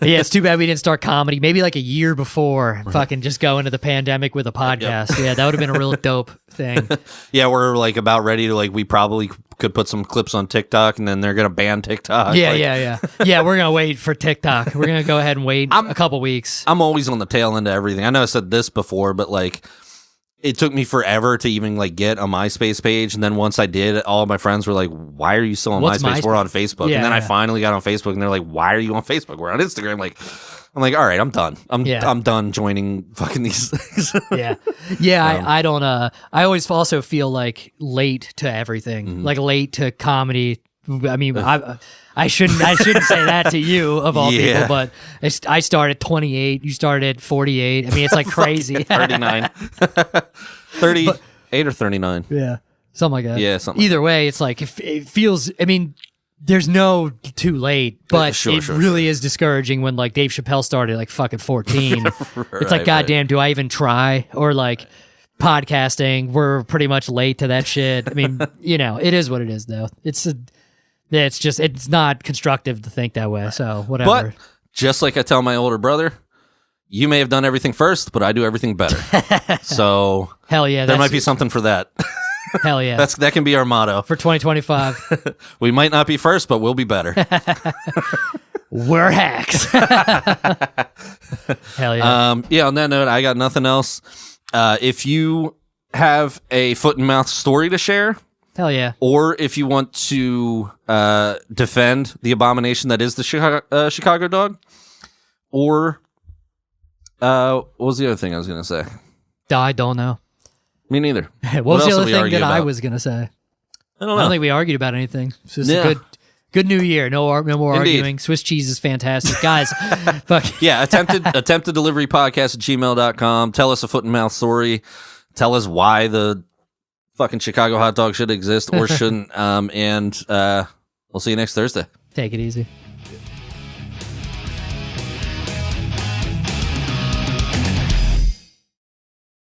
Yeah, it's too bad we didn't start comedy maybe like a year before. Fucking just go into the pandemic with a podcast. Yep. Yeah, that would have been a real dope thing. Yeah, we're like about ready to we probably could put some clips on TikTok, and then they're gonna ban TikTok. Yeah. We're gonna wait for TikTok. We're gonna go ahead and wait a couple weeks. I'm always on the tail end of everything. I know I said this before, but it took me forever to even get a MySpace page, and then once I did, all of my friends were like, "Why are you still on MySpace? We're on Facebook." Yeah, and then I finally got on Facebook, and they're like, "Why are you on Facebook? We're on Instagram." I'm like, "All right, I'm done. I'm done joining fucking these things." I don't. I always also feel like late to everything, like late to comedy. I mean, I shouldn't say that to you of all people, but I started 28. You started 48. I mean, it's like crazy. 39, 38 or 39. Yeah, something like that. Yeah, something. Either way, it's like it feels. I mean, there's no too late, but it really is discouraging when Dave Chappelle started fucking 14. It's like, goddamn, do I even try? Or podcasting, we're pretty much late to that shit. I mean, it is what it is, though. It's not constructive to think that way. So whatever. But just like I tell my older brother, you may have done everything first, but I do everything better. So hell yeah, there might be something for that. Hell yeah, that can be our motto for 2025. We might not be first, but we'll be better. We're hacks. Hell yeah. On that note, I got nothing else. If you have a foot and mouth story to share, Hell yeah. or if you want to defend the abomination that is the Chicago dog, or what was the other thing I was going to say? I don't know. Me neither. What was the else other did we thing argue that I about? was going to say? I don't I know. don't think we argued about anything. It's just Yeah. a good new year. No more Indeed. arguing. Swiss cheese is fantastic. Guys, fuck. Yeah, attempted delivery podcast at gmail.com. Tell us a foot and mouth story. Tell us why the fucking Chicago hot dog should exist or shouldn't. And we'll see you next Thursday. Take it easy.